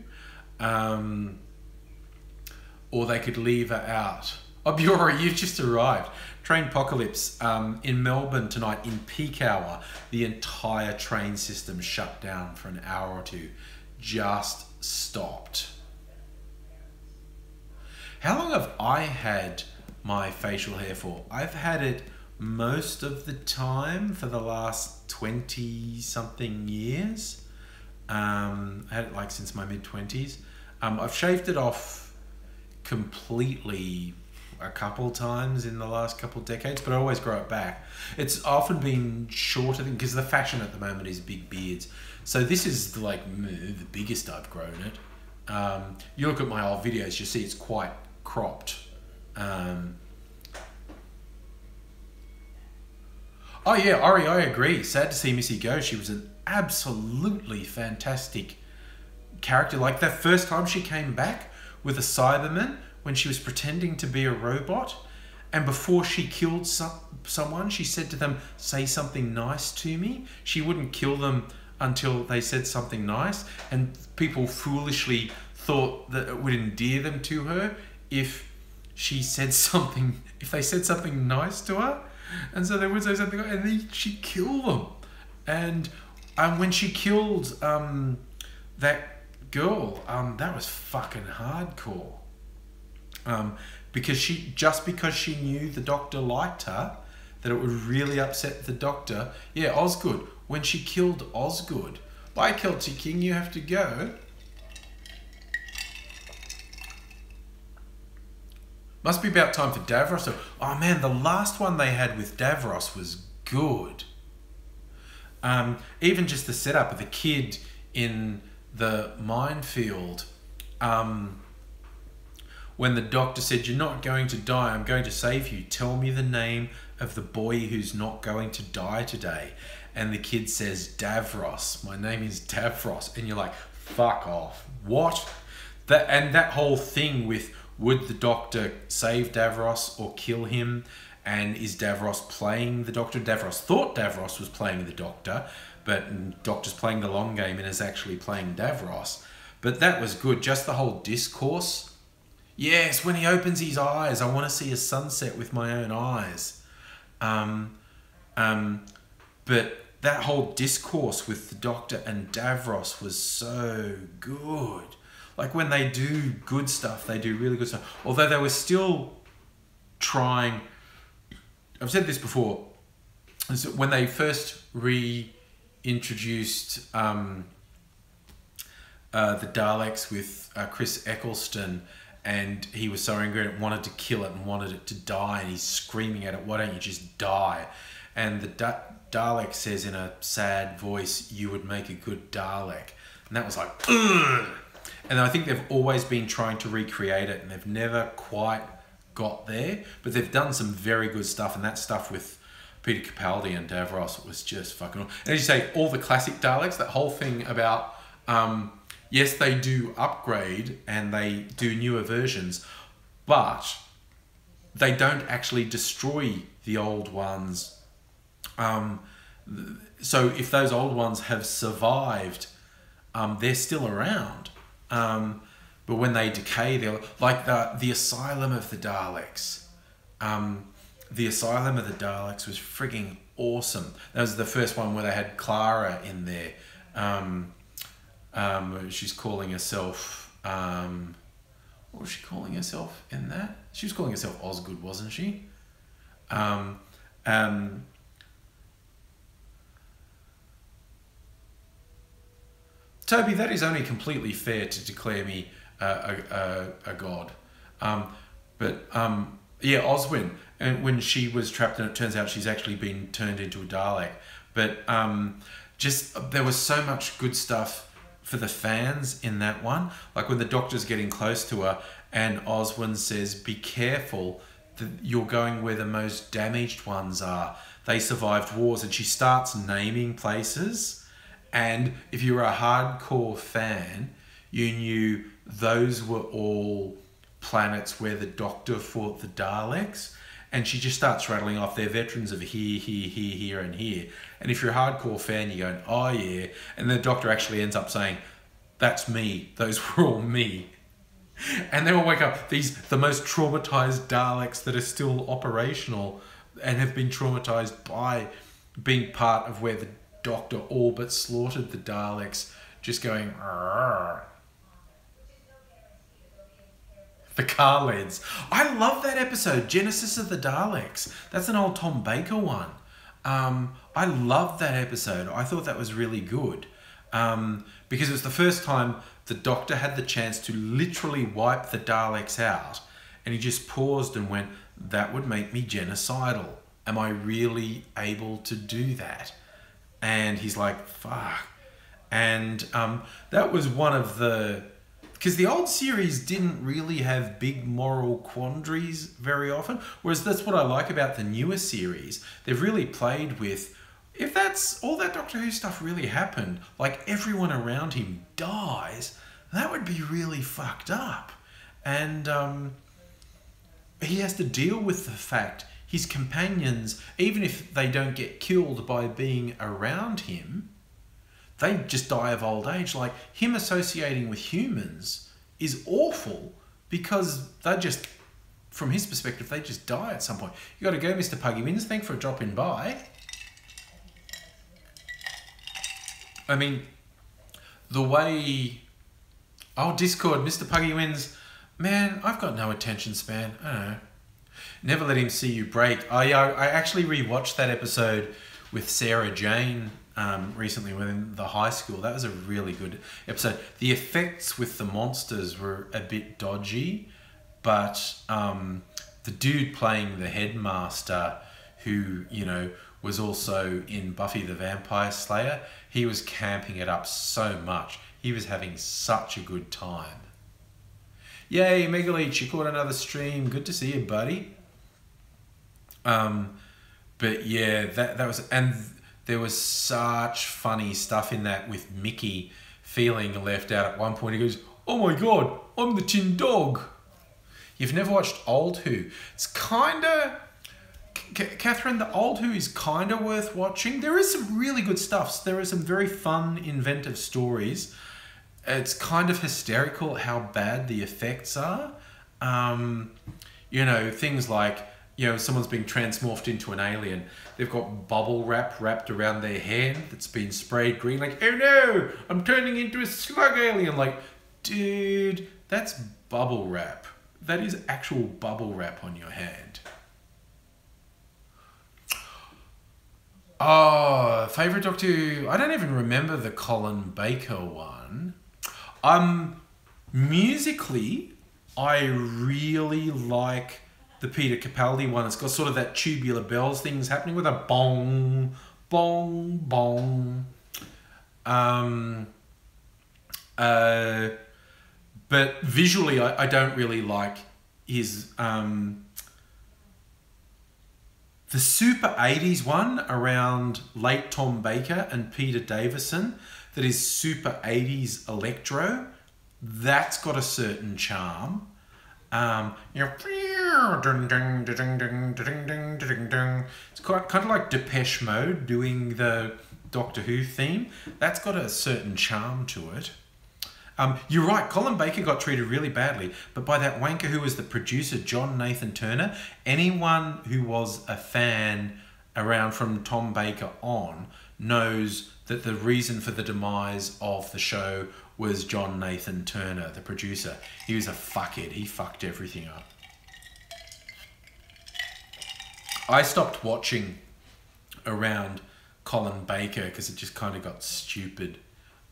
Or they could leave her out. Oh, Biora, you've just arrived. Trainpocalypse in Melbourne tonight in peak hour. The entire train system shut down for an hour or two. Just stopped. How long have I had my facial hair for? I've had it most of the time for the last 20 something years. I had it like since my mid-20s. I've shaved it off completely a couple times in the last couple of decades, but I always grow it back. It's often been shorter because the fashion at the moment is big beards. So this is like the biggest I've grown it. You look at my old videos, you see it's quite cropped. Oh yeah, Ari, I agree. Sad to see Missy go. She was an absolutely fantastic character. Like that first time she came back with a Cyberman when she was pretending to be a robot, and before she killed someone, she said to them, "Say something nice to me." She wouldn't kill them until they said something nice, and people foolishly thought that it would endear them to her if she said something, if they said something nice to her, and so they would say something, and then she'd kill them. And when she killed that girl, that was fucking hardcore. Because she knew the doctor liked her, that it would really upset the doctor. Yeah, Osgood. When she killed Osgood, "Bye, Celtic King, you have to go." Must be about time for Davros. So, oh man, the last one they had with Davros was good. Even just the setup of the kid in the minefield. When the doctor said, "You're not going to die, I'm going to save you. Tell me the name of the boy who's not going to die today." And the kid says, "Davros. My name is Davros." And you're like, fuck off. What? That whole thing with, would the doctor save Davros or kill him? And is Davros playing the doctor? Davros thought Davros was playing the doctor, but doctor's playing the long game and is actually playing Davros. But that was good. Just the whole discourse. Yes, when he opens his eyes, I want to see a sunset with my own eyes. But that whole discourse with the doctor and Davros was so good. Like when they do good stuff, they do really good stuff. Although they were still trying, I've said this before, when they first reintroduced the Daleks with Chris Eccleston, and he was so angry and wanted to kill it and wanted it to die, and he's screaming at it, "Why don't you just die?" And the Dalek says in a sad voice, "You would make a good Dalek." And that was like, ugh! And I think they've always been trying to recreate it, and they've never quite got there, but they've done some very good stuff, and that stuff with Peter Capaldi and Davros was just fucking awesome. And as you say, all the classic Daleks, that whole thing about, yes, they do upgrade and they do newer versions, but they don't actually destroy the old ones. So if those old ones have survived, they're still around. But when they decay, they're like the Asylum of the Daleks. The Asylum of the Daleks was frigging awesome. That was the first one where they had Clara in there. She's calling herself, what was she calling herself in that? She was calling herself Osgood, wasn't she? Toby, that is only completely fair to declare me a god. Yeah, Oswin, and when she was trapped, and it turns out she's actually been turned into a Dalek. But just there was so much good stuff for the fans in that one. Like when the doctor's getting close to her, and Oswin says, "Be careful, that you're going where the most damaged ones are. They survived wars," and she starts naming places. And if you were a hardcore fan, you knew those were all planets where the Doctor fought the Daleks. And she just starts rattling off, they're veterans of here, here, here, here, and here. And if you're a hardcore fan, you're going, "Oh yeah." And the Doctor actually ends up saying, "That's me. Those were all me." And they all wake up, the most traumatized Daleks that are still operational and have been traumatized by being part of where the Doctor all but slaughtered the Daleks, just going, "Arr." The car leads. I love that episode, Genesis of the Daleks. That's an old Tom Baker one. I loved that episode. I thought that was really good. Because it was the first time the Doctor had the chance to literally wipe the Daleks out. And he just paused and went, "That would make me genocidal. Am I really able to do that?" And he's like, fuck. And that was one of the... Because the old series didn't really have big moral quandaries very often. Whereas that's what I like about the newer series. They've really played with, if that's all that Doctor Who stuff really happened, like everyone around him dies, That would be really fucked up. And he has to deal with the fact his companions, even if they don't get killed by being around him, they just die of old age. Like, him associating with humans is awful because they just, from his perspective, they just die at some point. You got to go, Mr. Puggy Wins. Thanks for dropping by. I mean, the way... Oh, Discord, Mr. Puggy Wins. Man, I've got no attention span. I don't know. Never let him see you break. I actually rewatched that episode with Sarah Jane recently within the high school. That was a really good episode. The effects with the monsters were a bit dodgy, but the dude playing the headmaster, who, you know, was also in Buffy the Vampire Slayer, he was camping it up so much. He was having such a good time. Yay, Megaleech, you caught another stream. Good to see you, buddy. But yeah, that was, and there was such funny stuff in that with Mickey feeling left out at one point. He goes, "Oh my God, I'm the tin dog." You've never watched Old Who. It's kind of, Catherine, the Old Who is kind of worth watching. There is some really good stuff. There are some very fun, inventive stories. It's kind of hysterical how bad the effects are. You know, things like, you know, someone's being transmorphed into an alien. They've got bubble wrap wrapped around their hand that's been sprayed green. Like, oh no, I'm turning into a slug alien. Like, dude, that's bubble wrap. That is actual bubble wrap on your hand. Oh, favourite Doctor Who? I don't even remember the Colin Baker one. Musically, I really like the Peter Capaldi one. It's got sort of that tubular bells things happening with a bong, bong, bong. But visually, I don't really like his... the super 80s one around late Tom Baker and Peter Davison, that is super 80s electro, that's got a certain charm. You know, it's kind of like Depeche Mode doing the Doctor Who theme. That's got a certain charm to it. You're right, Colin Baker got treated really badly, but by that wanker who was the producer, John Nathan Turner. Anyone who was a fan around from Tom Baker on knows that the reason for the demise of the show was John Nathan Turner, the producer. He was a fuckhead. He fucked everything up. I stopped watching around Colin Baker because it just kind of got stupid.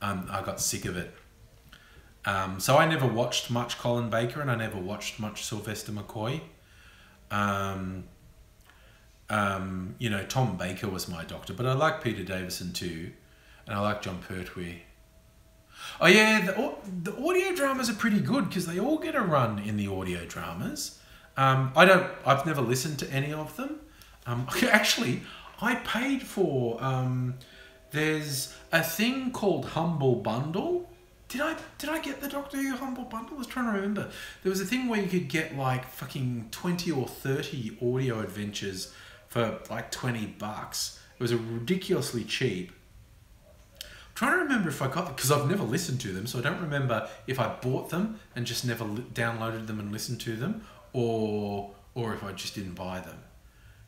I got sick of it. So I never watched much Colin Baker, and I never watched much Sylvester McCoy. You know, Tom Baker was my doctor, but I like Peter Davison too, and I like John Pertwee. Oh yeah, the audio dramas are pretty good because they all get a run in the audio dramas. I've never listened to any of them. Actually, I paid for, there's a thing called Humble Bundle. Did I get the Doctor Who Humble Bundle? I was trying to remember. There was a thing where you could get like fucking 20 or 30 audio adventures for like $20. It was ridiculously cheap. I'm trying to remember if I got them, because I've never listened to them, so I don't remember if I bought them and just never downloaded them and listened to them, or if I just didn't buy them.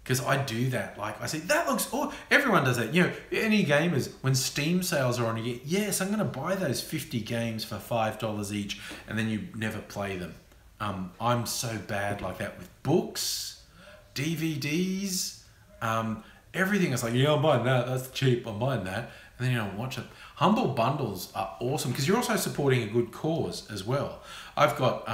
Because I do that. Like, I say, that looks... Oh, everyone does that. You know, any gamers, when Steam sales are on, you get, yes, I'm going to buy those 50 games for $5 each, and then you never play them. I'm so bad like that with books, DVDs, everything. It's like, yeah, I'm buying that. That's cheap. I'm buying that. And then you don't watch it. Humble bundles are awesome because you're also supporting a good cause as well. I've got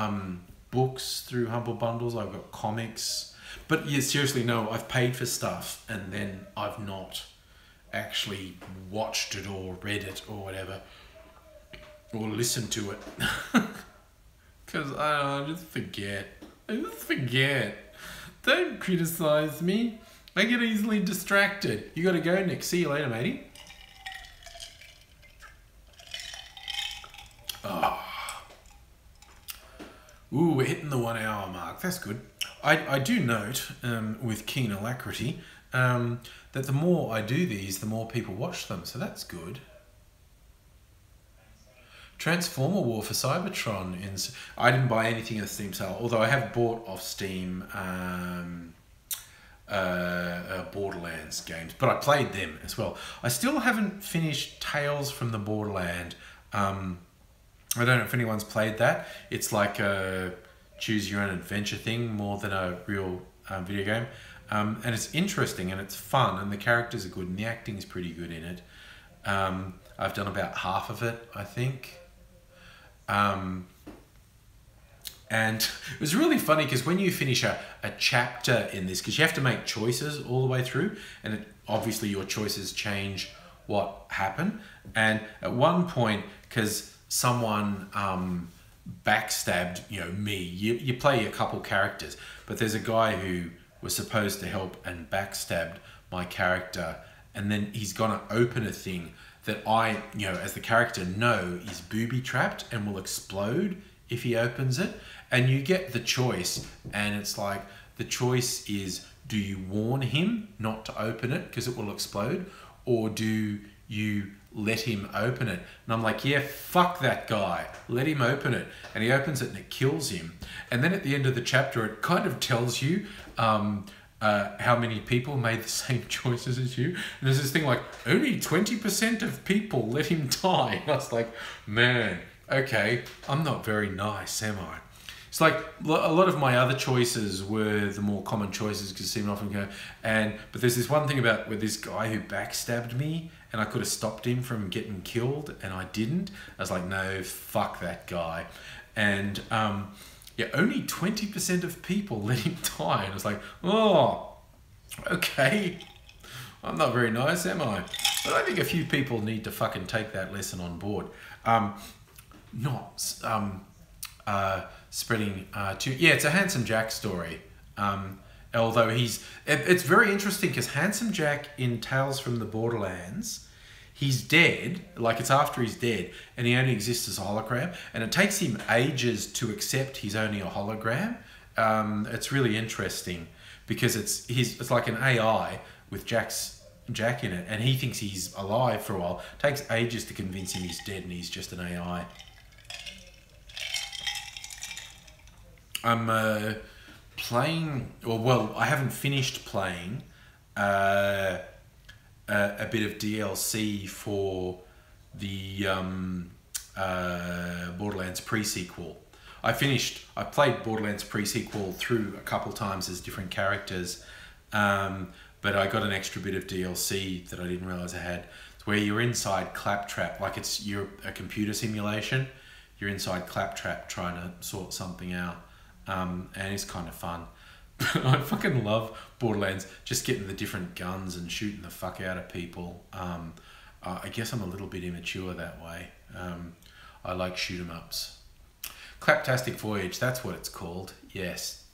books through Humble Bundles. I've got comics. But yeah, seriously, no, I've paid for stuff and then I've not actually watched it or read it or whatever, or listened to it. Because I just forget. Don't criticize me. I get easily distracted. You got to go, Nick. See you later, matey. Oh, Ooh, we're hitting the 1 hour mark. That's good. I do note, with keen alacrity, that the more I do these, the more people watch them. So that's good. Transformer War for Cybertron. I didn't buy anything in the Steam sale, although I have bought off Steam Borderlands games, but I played them as well. I still haven't finished Tales from the Borderland. I don't know if anyone's played that. It's like a choose your own adventure thing more than a real video game. And it's interesting and it's fun and the characters are good and the acting is pretty good in it. I've done about half of it, I think. And it was really funny because when you finish a chapter in this, because you have to make choices all the way through, and obviously your choices change what happened. And at one point, because someone backstabbed, me, you play a couple characters, but there's a guy who was supposed to help and backstabbed my character, and then he's gonna open a thing that I, as the character know is booby-trapped and will explode if he opens it. And you get the choice, and it's like, the choice is, do you warn him not to open it because it will explode? Or do you let him open it? And I'm like, yeah, fuck that guy. Let him open it. And he opens it and it kills him. And then at the end of the chapter, it kind of tells you how many people made the same choices as you. And there's this thing like, only 20% of people let him die. And I was like, man, okay, I'm not very nice, am I? It's like a lot of my other choices were the more common choices because it seemed often go. But there's this one thing about with this guy who backstabbed me and I could have stopped him from getting killed and I didn't. I was like, no, fuck that guy. And yeah, only 20% of people let him die. And I was like, oh, okay. I'm not very nice, am I? But I think a few people need to fucking take that lesson on board. Spreading yeah, it's a Handsome Jack story. Although it's very interesting because Handsome Jack in Tales from the Borderlands, he's dead, like it's after he's dead, and he only exists as a hologram, and it takes him ages to accept he's only a hologram. It's really interesting because it's like an AI with Jack in it, and he thinks he's alive for a while. It takes ages to convince him he's dead and he's just an AI. I'm playing, well, I haven't finished playing a bit of DLC for the Borderlands pre-sequel. I played Borderlands pre-sequel through a couple times as different characters, but I got an extra bit of DLC that I didn't realize I had. It's where you're inside Claptrap, like you're a computer simulation. You're inside Claptrap trying to sort something out. And it's kind of fun. I fucking love Borderlands, just getting the different guns and shooting the fuck out of people. I guess I'm a little bit immature that way. I like shoot 'em ups. Claptastic Voyage, that's what it's called. Yes.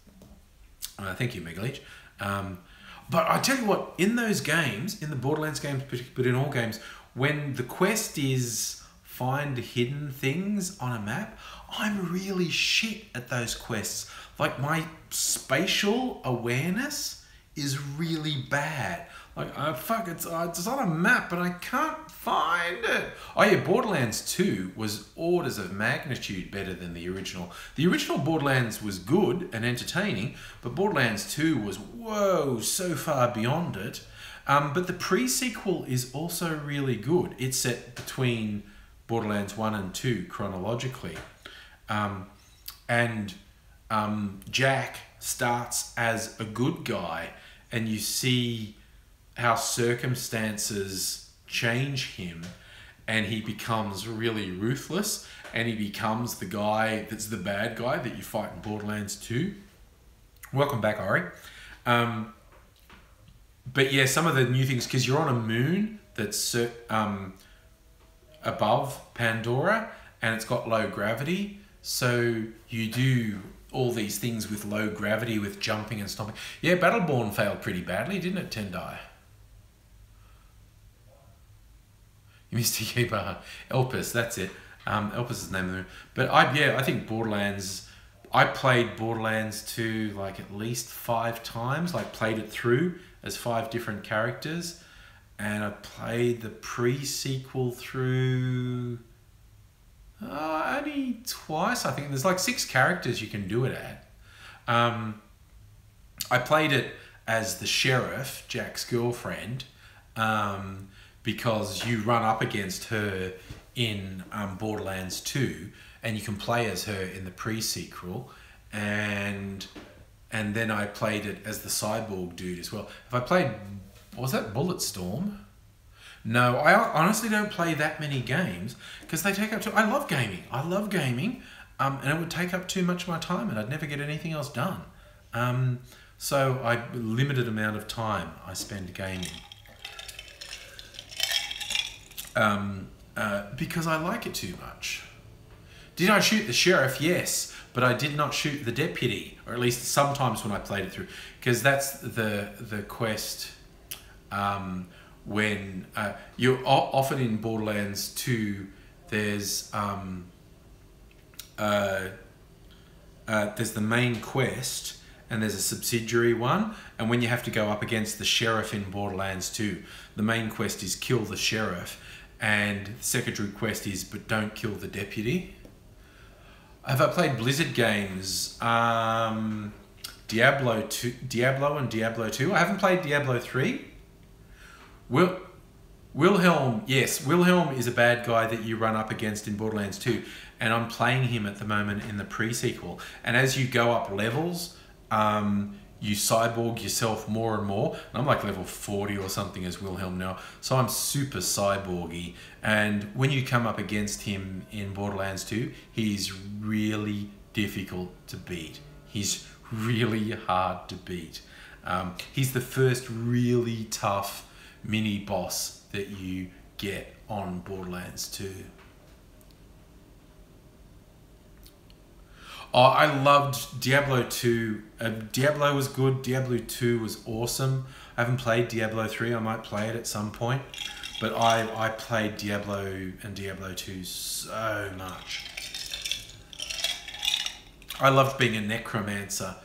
Thank you, Megaleech. But I tell you what, in those games, in the Borderlands games, but in all games, when the quest is find hidden things on a map, I'm really shit at those quests. Like my spatial awareness is really bad. Like, fuck, it's on a map, but I can't find it. Oh yeah, Borderlands 2 was orders of magnitude better than the original. The original Borderlands was good and entertaining, but Borderlands 2 was, whoa, so far beyond it. But the pre-sequel is also really good. It's set between Borderlands 1 and 2 chronologically. Jack starts as a good guy, and you see how circumstances change him, and he becomes really ruthless, and he becomes the guy that's the bad guy that you fight in Borderlands 2. Welcome back, Ori. But yeah, some of the new things, because you're on a moon that's above Pandora, and it's got low gravity, so you do all these things with low gravity, with jumping and stomping. Yeah, Battleborn failed pretty badly, didn't it, Tendai? Mr. Keeper, Elpis, that's it. Elpis is the name of the moon. But I think Borderlands, I played Borderlands 2 like at least 5 times, like played it through as 5 different characters. And I played the pre-sequel through only twice, I think. There's like 6 characters you can do it at. I played it as the sheriff, Jack's girlfriend, because you run up against her in Borderlands 2, and you can play as her in the pre-sequel, and then I played it as the cyborg dude as well. Have I played, was that Bulletstorm? No, I honestly don't play that many games because they take up too. I love gaming, and it would take up too much of my time, and I'd never get anything else done. So I limited amount of time I spend gaming. Because I like it too much. Did I shoot the sheriff? Yes, but I did not shoot the deputy, or at least sometimes when I played it through, because that's the quest. When you're often in Borderlands 2, there's the main quest, and there's a subsidiary one, and when you have to go up against the sheriff in Borderlands 2, the main quest is kill the sheriff, and the secondary quest is but don't kill the deputy. Have I played Blizzard games? Diablo and Diablo 2. I haven't played Diablo 3. Wilhelm, yes, Wilhelm is a bad guy that you run up against in Borderlands 2, and I'm playing him at the moment in the pre-sequel. And as you go up levels, you cyborg yourself more and more. And I'm like level 40 or something as Wilhelm now, so I'm super cyborgy. And when you come up against him in Borderlands 2, he's really difficult to beat. He's really hard to beat. He's the first really tough mini boss that you get on Borderlands 2. Oh, I loved Diablo 2. Diablo was good. Diablo 2 was awesome. I haven't played Diablo 3. I might play it at some point. But I played Diablo and Diablo 2 so much. I loved being a necromancer.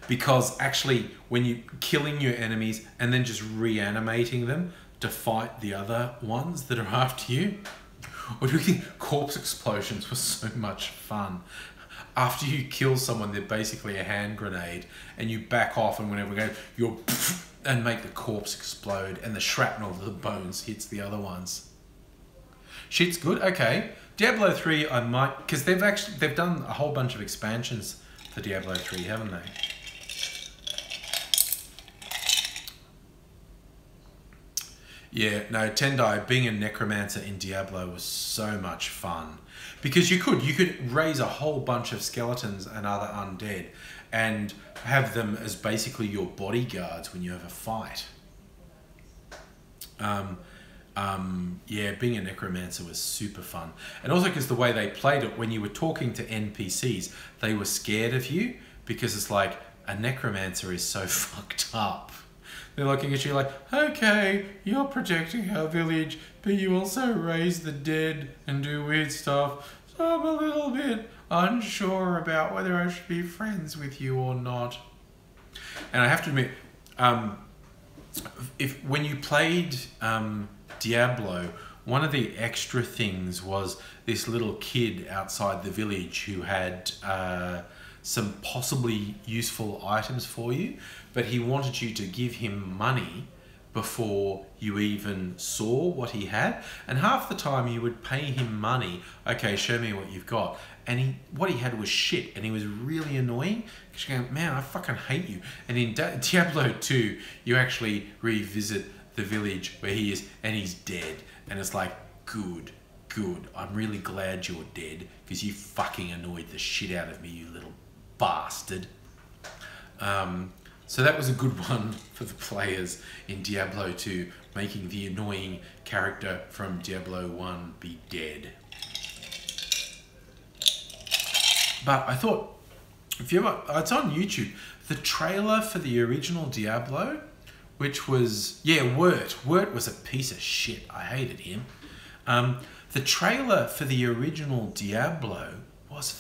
Because actually, when you're killing your enemies and then just reanimating them to fight the other ones that are after you, or do you think corpse explosions were so much fun? After you kill someone, they're basically a hand grenade, and you back off, and whenever you go, you're and make the corpse explode, and the shrapnel of the bones hits the other ones. Shit's good. Okay, Diablo 3, I might, because they've done a whole bunch of expansions for Diablo 3, haven't they? Yeah, no, Tendai, being a necromancer in Diablo was so much fun. Because you could raise a whole bunch of skeletons and other undead and have them as basically your bodyguards when you have a fight. Yeah, being a necromancer was super fun. And also because the way they played it, when you were talking to NPCs, they were scared of you because it's like, a necromancer is so fucked up. They're looking at you like, okay, you're protecting our village, but you also raise the dead and do weird stuff. So I'm a little bit unsure about whether I should be friends with you or not. And I have to admit, when you played Diablo, one of the extra things was this little kid outside the village who had some possibly useful items for you, but he wanted you to give him money before you even saw what he had. And half the time you would pay him money, okay, show me what you've got. And what he had was shit, and he was really annoying. Because you're going, man, I fucking hate you. And in Diablo 2, you actually revisit the village where he is, and he's dead. And it's like, good. I'm really glad you're dead, because you fucking annoyed the shit out of me, you little bastard. So that was a good one for the players in Diablo 2, making the annoying character from Diablo 1 be dead. But I thought, if you ever, it's on YouTube, the trailer for the original Diablo, which was, yeah, Wirt was a piece of shit. I hated him. The trailer for the original Diablo was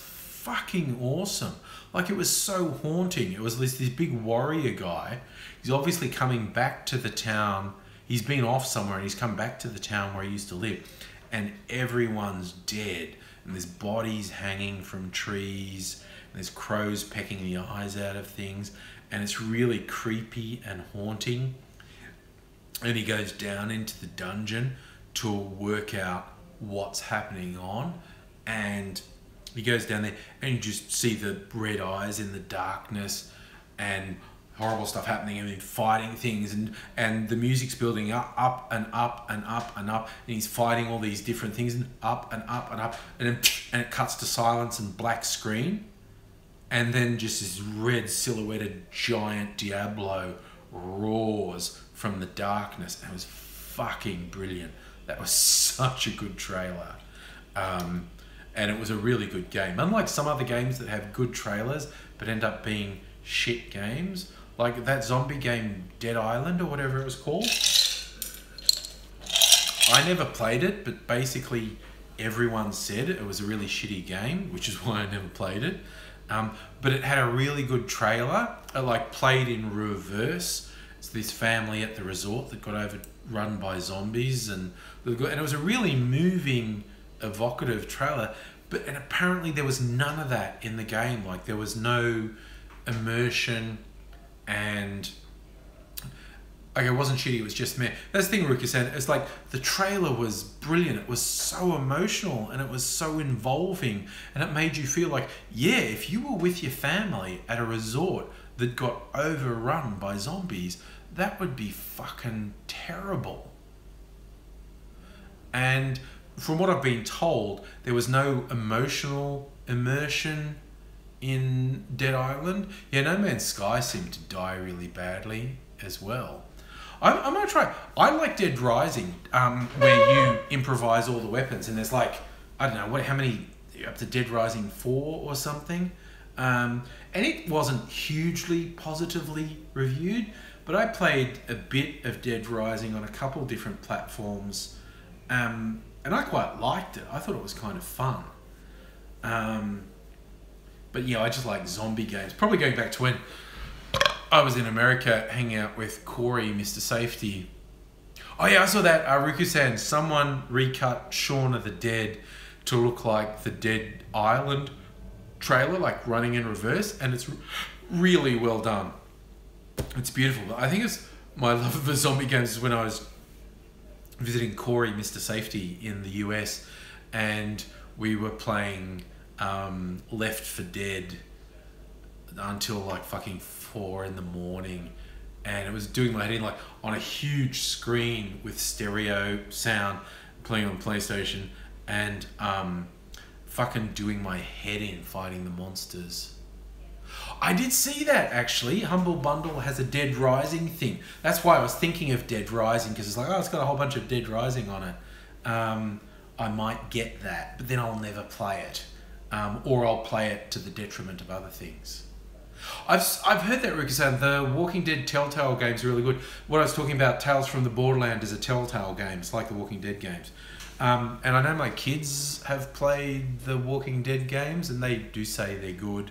fucking awesome. Like, it was so haunting. It was this big warrior guy. He's obviously coming back to the town. He's been off somewhere and he's come back to the town where he used to live. And everyone's dead. And there's bodies hanging from trees. And there's crows pecking the eyes out of things. And it's really creepy and haunting. And he goes down into the dungeon to work out what's happening on. And he goes down there and you just see the red eyes in the darkness and horrible stuff happening and then fighting things, and the music's building up and up and up and up, and he's fighting all these different things and up and up and up, and then it cuts to silence and black screen, and then just this red silhouetted giant Diablo roars from the darkness. And it was fucking brilliant. That was such a good trailer. And it was a really good game. Unlike some other games that have good trailers but end up being shit games, like that zombie game Dead Island or whatever it was called. I never played it, but basically everyone said it was a really shitty game, which is why I never played it. But it had a really good trailer. It like played in reverse. It's this family at the resort that got overrun by zombies, and it was a really moving, evocative trailer. And apparently there was none of that in the game. Like, there was no immersion, and like, it wasn't shitty, it was just me. That's the thing Ruka said. It's like the trailer was brilliant. It was so emotional and it was so involving, and it made you feel like, yeah, if you were with your family at a resort that got overrun by zombies, that would be fucking terrible. And from what I've been told, there was no emotional immersion in Dead Island. Yeah, No Man's Sky seemed to die really badly as well. I'm gonna try. I like Dead Rising, where you improvise all the weapons, and there's like, I don't know how many, up to Dead Rising 4 or something. And it wasn't hugely positively reviewed, but I played a bit of Dead Rising on a couple different platforms, and I quite liked it. I thought it was kind of fun. But yeah, I just like zombie games. Probably going back to when I was in America hanging out with Corey, Mr. Safety. Oh yeah, I saw that. Ruku-san, someone recut Shaun of the Dead to look like the Dead Island trailer, like running in reverse, and it's really well done. It's beautiful. I think it's my love for zombie games is when I was visiting Corey, Mr. Safety, in the US, and we were playing Left 4 Dead until like fucking 4 in the morning, and it was doing my head in, like on a huge screen with stereo sound, playing on PlayStation, and fucking doing my head in fighting the monsters. I did see that actually. Humble Bundle has a Dead Rising thing. That's why I was thinking of Dead Rising, because it's like, oh, it's got a whole bunch of Dead Rising on it. I might get that, but then I'll never play it. Or I'll play it to the detriment of other things. I've heard that, Ruka-san, the Walking Dead Telltale games are really good. What I was talking about, Tales from the Borderland, is a Telltale game. It's like the Walking Dead games. And I know my kids have played the Walking Dead games, and they do say they're good.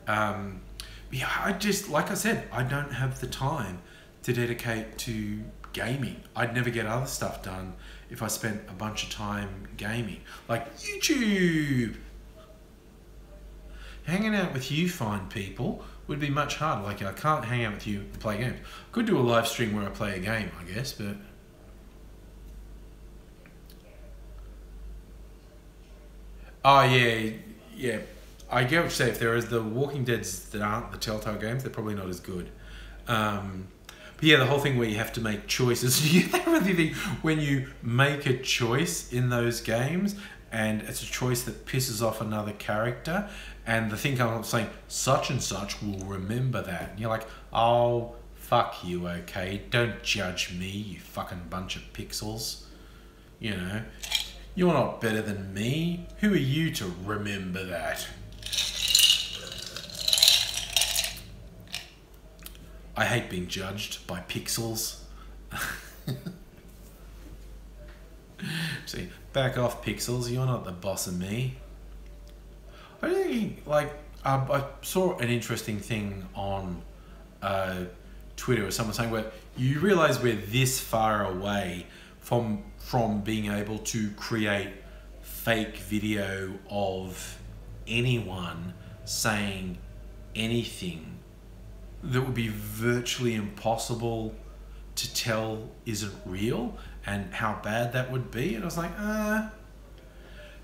Yeah, I just, like I said, I don't have the time to dedicate to gaming. I'd never get other stuff done if I spent a bunch of time gaming. Like YouTube! Hanging out with you fine people would be much harder. Like, I can't hang out with you and play games. Could do a live stream where I play a game, I guess, but... Oh, yeah. I get what you say. If there is the Walking Deads that aren't the Telltale games, they're probably not as good. But yeah, the whole thing where you have to make choices. You really think when you make a choice in those games, and it's a choice that pisses off another character, and the thing comes up saying, such and such will remember that. And you're like, oh, fuck you, okay? Don't judge me, you fucking bunch of pixels. You know, you're not better than me. Who are you to remember that? I hate being judged by pixels. See, back off, pixels. You're not the boss of me. I don't think thinking, like, I saw an interesting thing on Twitter where someone saying, well, you realise we're this far away from being able to create fake video of anyone saying anything that would be virtually impossible to tell isn't real, and how bad that would be. And I was like,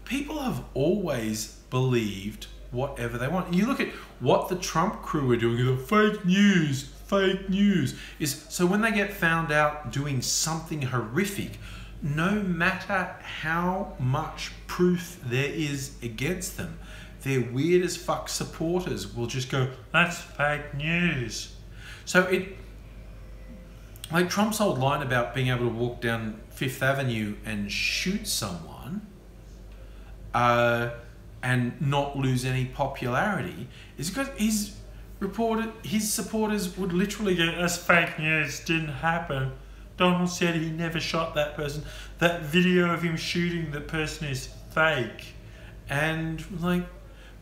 people have always believed whatever they want. And you look at what the Trump crew are doing, the fake news, is so when they get found out doing something horrific, no matter how much proof there is against them, their weird as fuck supporters will just go, that's fake news. So like Trump's old line about being able to walk down Fifth Avenue and shoot someone and not lose any popularity is because his supporters would literally go, that's fake news, didn't happen. Donald said he never shot that person. That video of him shooting the person is fake. And like,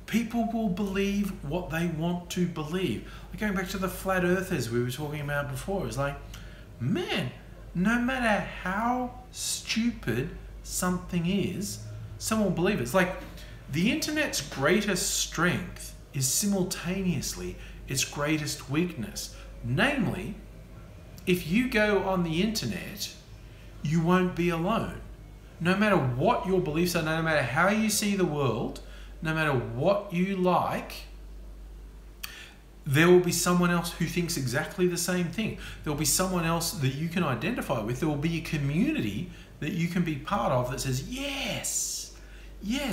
people will believe what they want to believe. Like going back to the flat earthers we were talking about before, it's like, man, no matter how stupid something is, someone will believe it. It's like the internet's greatest strength is simultaneously its greatest weakness. Namely, if you go on the internet, you won't be alone. No matter what your beliefs are, no matter how you see the world, no matter what you like, there will be someone else who thinks exactly the same thing. There will be someone else that you can identify with. There will be a community that you can be part of that says, yes,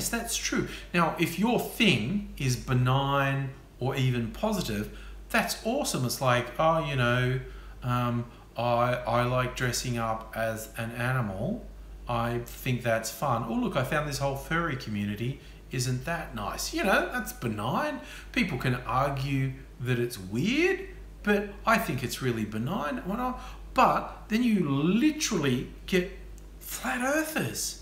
that's true. Now, if your thing is benign or even positive, that's awesome. It's like, oh, you know, I like dressing up as an animal. I think that's fun. Oh, look, I found this whole furry community. Isn't that nice? You know, that's benign. People can argue that it's weird, but I think it's really benign. Whatnot. But then you literally get flat earthers.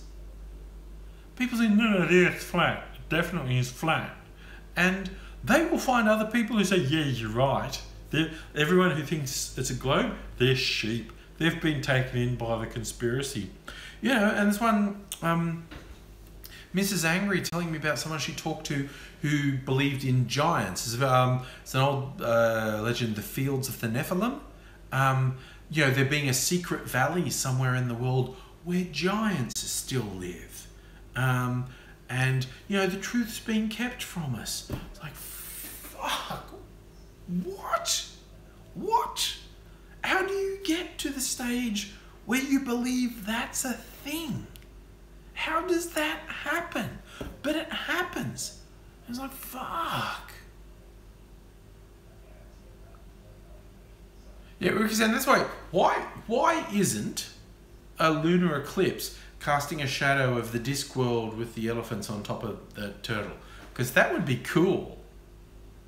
People say, no, the Earth's flat. It definitely is flat. And they will find other people who say, yeah, you're right. Everyone who thinks it's a globe, they're sheep. They've been taken in by the conspiracy. You know, and this one, Mrs. Angry telling me about someone she talked to who believed in giants. It's an old legend, the Fields of the Nephilim. You know, there being a secret valley somewhere in the world where giants still live. And, you know, the truth's being kept from us. It's like, fuck, what? How do you get to the stage where you believe that's a thing? How does that happen? But it happens. It's like, fuck. Yeah, because then that's why isn't a lunar eclipse casting a shadow of the Discworld with the elephants on top of the turtle? Because that would be cool.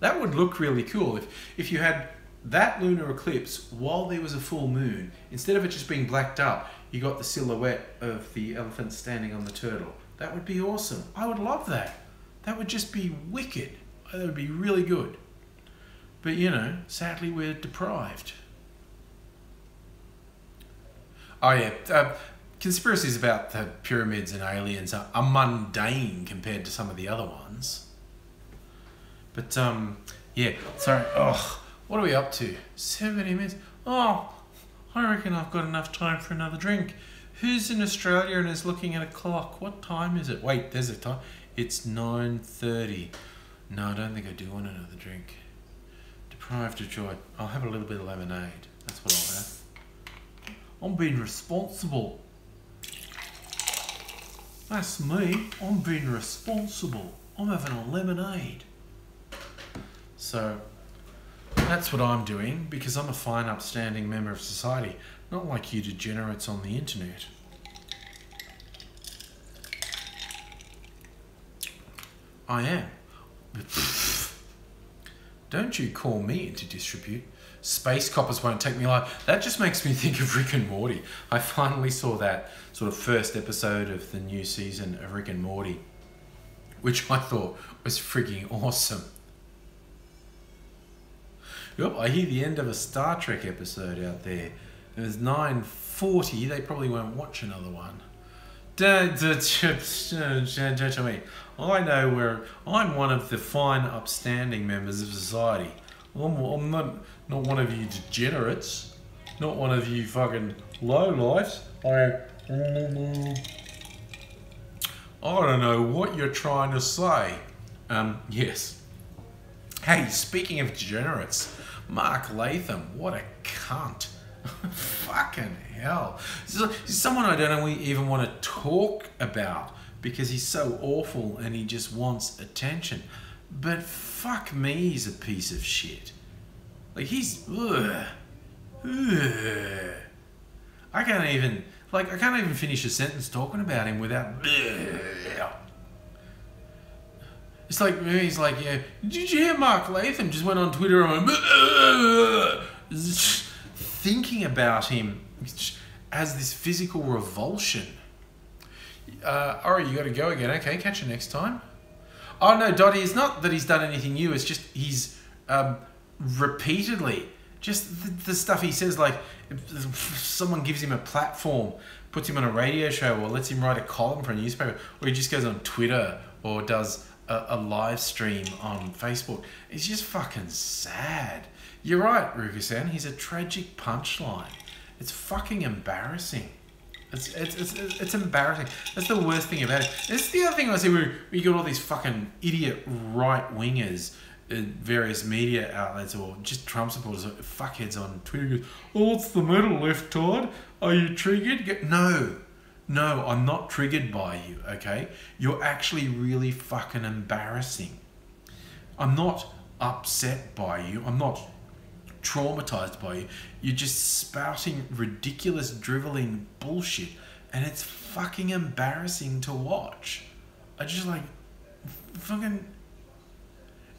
That would look really cool if you had that lunar eclipse while there was a full moon. Instead of it just being blacked up, you got the silhouette of the elephant standing on the turtle. That would be awesome. I would love that. That would just be wicked. That would be really good. But you know, sadly we're deprived. Oh yeah, conspiracies about the pyramids and aliens are mundane compared to some of the other ones. But yeah, sorry. Oh, what are we up to? 70 minutes. Oh, I reckon I've got enough time for another drink. Who's in Australia and is looking at a clock? What time is it? Wait, there's a time. It's 9:30. No, I don't think I do want another drink. Deprived of joy. I'll have a little bit of lemonade. That's what I'll have. I'm being responsible. That's me. I'm being responsible. I'm having a lemonade. So that's what I'm doing because I'm a fine, upstanding member of society, not like you degenerates on the internet. I am. Don't you call me into disrepute. Space coppers won't take me alive. That just makes me think of Rick and Morty. I finally saw that sort of first episode of the new season of Rick and Morty which I thought was freaking awesome. Yep, I hear the end of a Star Trek episode out there. It was 9:40. They probably won't watch another one. Don't tell me. I know where I'm one of the fine, upstanding members of society. I'm not one of you degenerates. Not one of you fucking lowlifes. I don't know what you're trying to say. Yes. Hey, speaking of degenerates, Mark Latham, what a cunt. Fucking hell. He's someone I don't even want to talk about because he's so awful and he just wants attention. But fuck me, he's a piece of shit. Like, he's... Ugh. I can't even finish a sentence talking about him without... It's like, he's like, yeah, did you hear Mark Latham just went on Twitter and went... Thinking about him as this physical revulsion. Alright, you got to go again. Okay, catch you next time. Oh no, Dottie, it's not that he's done anything new. It's just he's repeatedly just the stuff he says. Like if someone gives him a platform, puts him on a radio show, or lets him write a column for a newspaper, or he just goes on Twitter or does a live stream on Facebook. It's just fucking sad. You're right, Ruka-san. He's a tragic punchline. It's fucking embarrassing. It's embarrassing. That's the worst thing about it. This is the other thing I see where you got all these fucking idiot right-wingers in various media outlets or just Trump supporters, fuckheads on Twitter goes, oh, what's the matter, left Todd? Are you triggered? No, I'm not triggered by you, okay? You're actually really fucking embarrassing. I'm not upset by you. I'm not traumatized by you. You're just spouting ridiculous, driveling bullshit, and it's fucking embarrassing to watch. I just like fucking.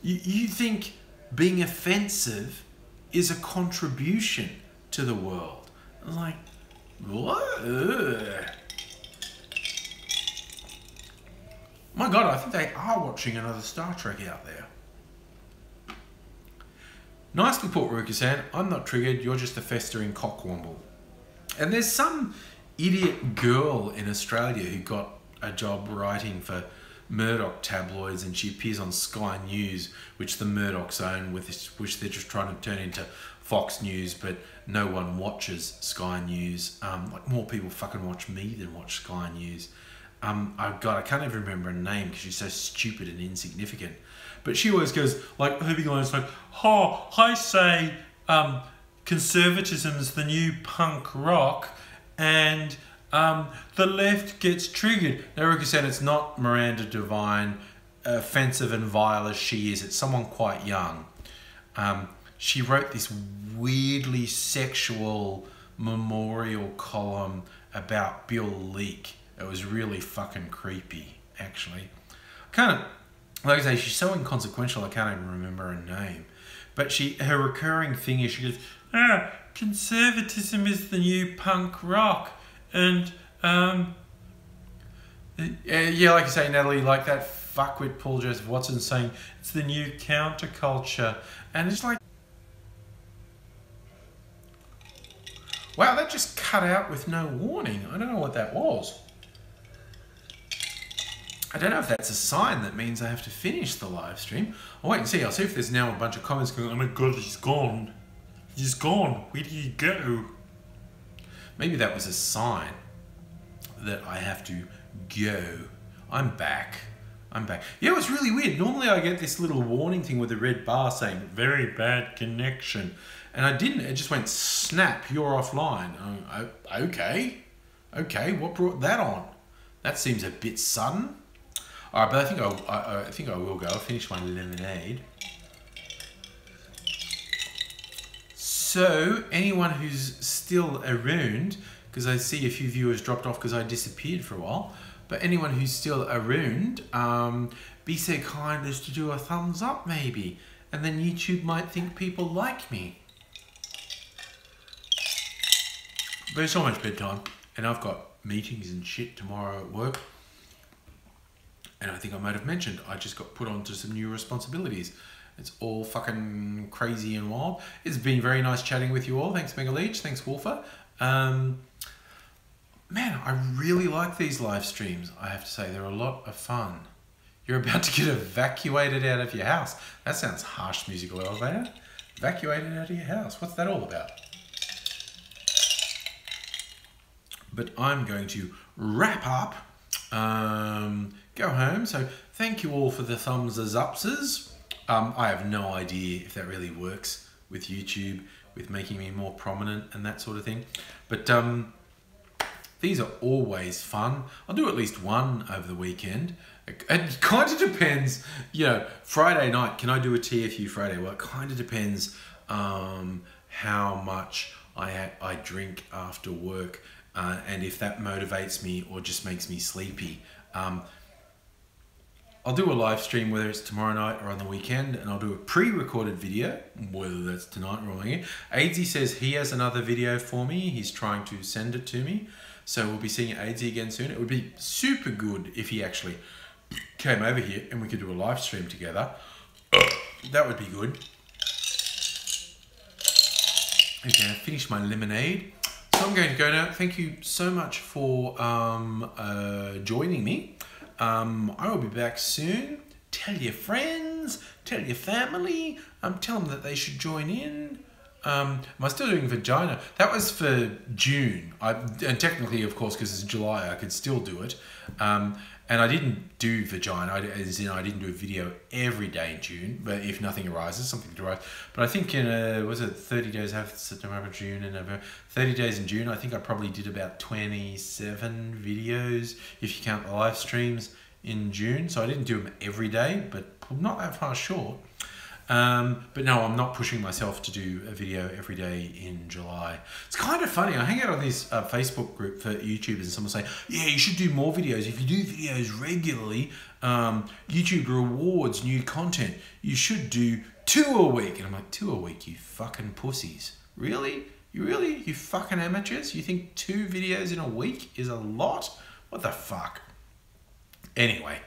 You think being offensive is a contribution to the world? I'm like, what? Ugh. My God, I think they are watching another Star Trek out there. Nicely put, Ruka-san. I'm not triggered. You're just a festering cockwomble. And there's some idiot girl in Australia who got a job writing for Murdoch tabloids, and she appears on Sky News, which the Murdochs own, which they're just trying to turn into Fox News, but no one watches Sky News. Like more people fucking watch me than watch Sky News. I can't even remember her name because she's so stupid and insignificant. But she always goes, like, her big line is like, oh, I say conservatism's the new punk rock and the left gets triggered. Now, Ruka said it's not Miranda Devine, offensive and vile as she is. It's someone quite young. She wrote this weirdly sexual memorial column about Bill Leak. It was really fucking creepy, actually. Kind of... Like I say, she's so inconsequential I can't even remember her name. But her recurring thing is she goes, conservatism is the new punk rock. And, yeah, like I say, Natalie, like that fuckwit Paul Joseph Watson saying, it's the new counterculture. And it's like, wow, that just cut out with no warning. I don't know what that was. I don't know if that's a sign that means I have to finish the live stream. I'll wait and see. I'll see if there's now a bunch of comments going, oh my God, he's gone. He's gone. Where did he go? Maybe that was a sign that I have to go. I'm back. Yeah, it was really weird. Normally I get this little warning thing with a red bar saying, very bad connection. And I didn't. It just went, snap, you're offline. Okay, what brought that on? That seems a bit sudden. All right, but I think I will go. I'll finish my lemonade. So, anyone who's still around, because I see a few viewers dropped off because I disappeared for a while, but anyone who's still around, be so kind as to do a thumbs up maybe, and then YouTube might think people like me. But it's almost bedtime, and I've got meetings and shit tomorrow at work. And I think I might have mentioned, I just got put onto some new responsibilities. It's all fucking crazy and wild. It's been very nice chatting with you all. Thanks, Mega Leech. Thanks, Wolfer. Man, I really like these live streams. I have to say, they're a lot of fun. You're about to get evacuated out of your house. That sounds harsh, musical elevator. Evacuated out of your house. What's that all about? But I'm going to wrap up. Go home. So thank you all for the thumbs upses. I have no idea if that really works with YouTube, with making me more prominent and that sort of thing. But these are always fun. I'll do at least one over the weekend. It kind of depends, you know, Friday night, can I do a TFU Friday? Well, it kind of depends how much I drink after work and if that motivates me or just makes me sleepy. I'll do a live stream whether it's tomorrow night or on the weekend, and I'll do a pre-recorded video, whether that's tonight or on. Aidsy says he has another video for me. He's trying to send it to me. So we'll be seeing Aidsy again soon. It would be super good if he actually came over here and we could do a live stream together. That would be good. Okay, I finished my lemonade. So I'm going to go now. Thank you so much for joining me. I will be back soon. Tell your friends, tell your family, tell them that they should join in. Am I still doing vagina? That was for June. And technically, of course, because it's July, I could still do it. And I didn't do vagina, as in I didn't do a video every day in June, but if nothing arises, something to arise. But I think in, was it 30 days after September, June, and November? 30 days in June, I think I probably did about 27 videos, if you count the live streams in June. So I didn't do them every day, but I'm not that far short. But no, I'm not pushing myself to do a video every day in July. It's kind of funny. I hang out on this Facebook group for YouTubers and someone say, yeah, you should do more videos. If you do videos regularly, YouTube rewards new content. You should do 2 a week. And I'm like, 2 a week, you fucking pussies. Really? You fucking amateurs? You think 2 videos in a week is a lot? What the fuck? Anyway,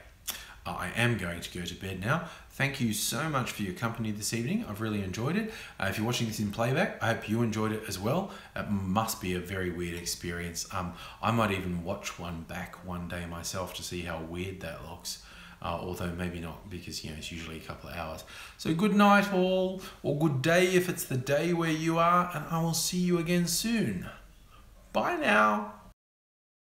I am going to go to bed now. Thank you so much for your company this evening. I've really enjoyed it. If you're watching this in playback, I hope you enjoyed it as well. It must be a very weird experience. I might even watch one back one day myself to see how weird that looks. Although maybe not, because you know it's usually a couple of hours. So good night all, or good day if it's the day where you are, and I will see you again soon. Bye now.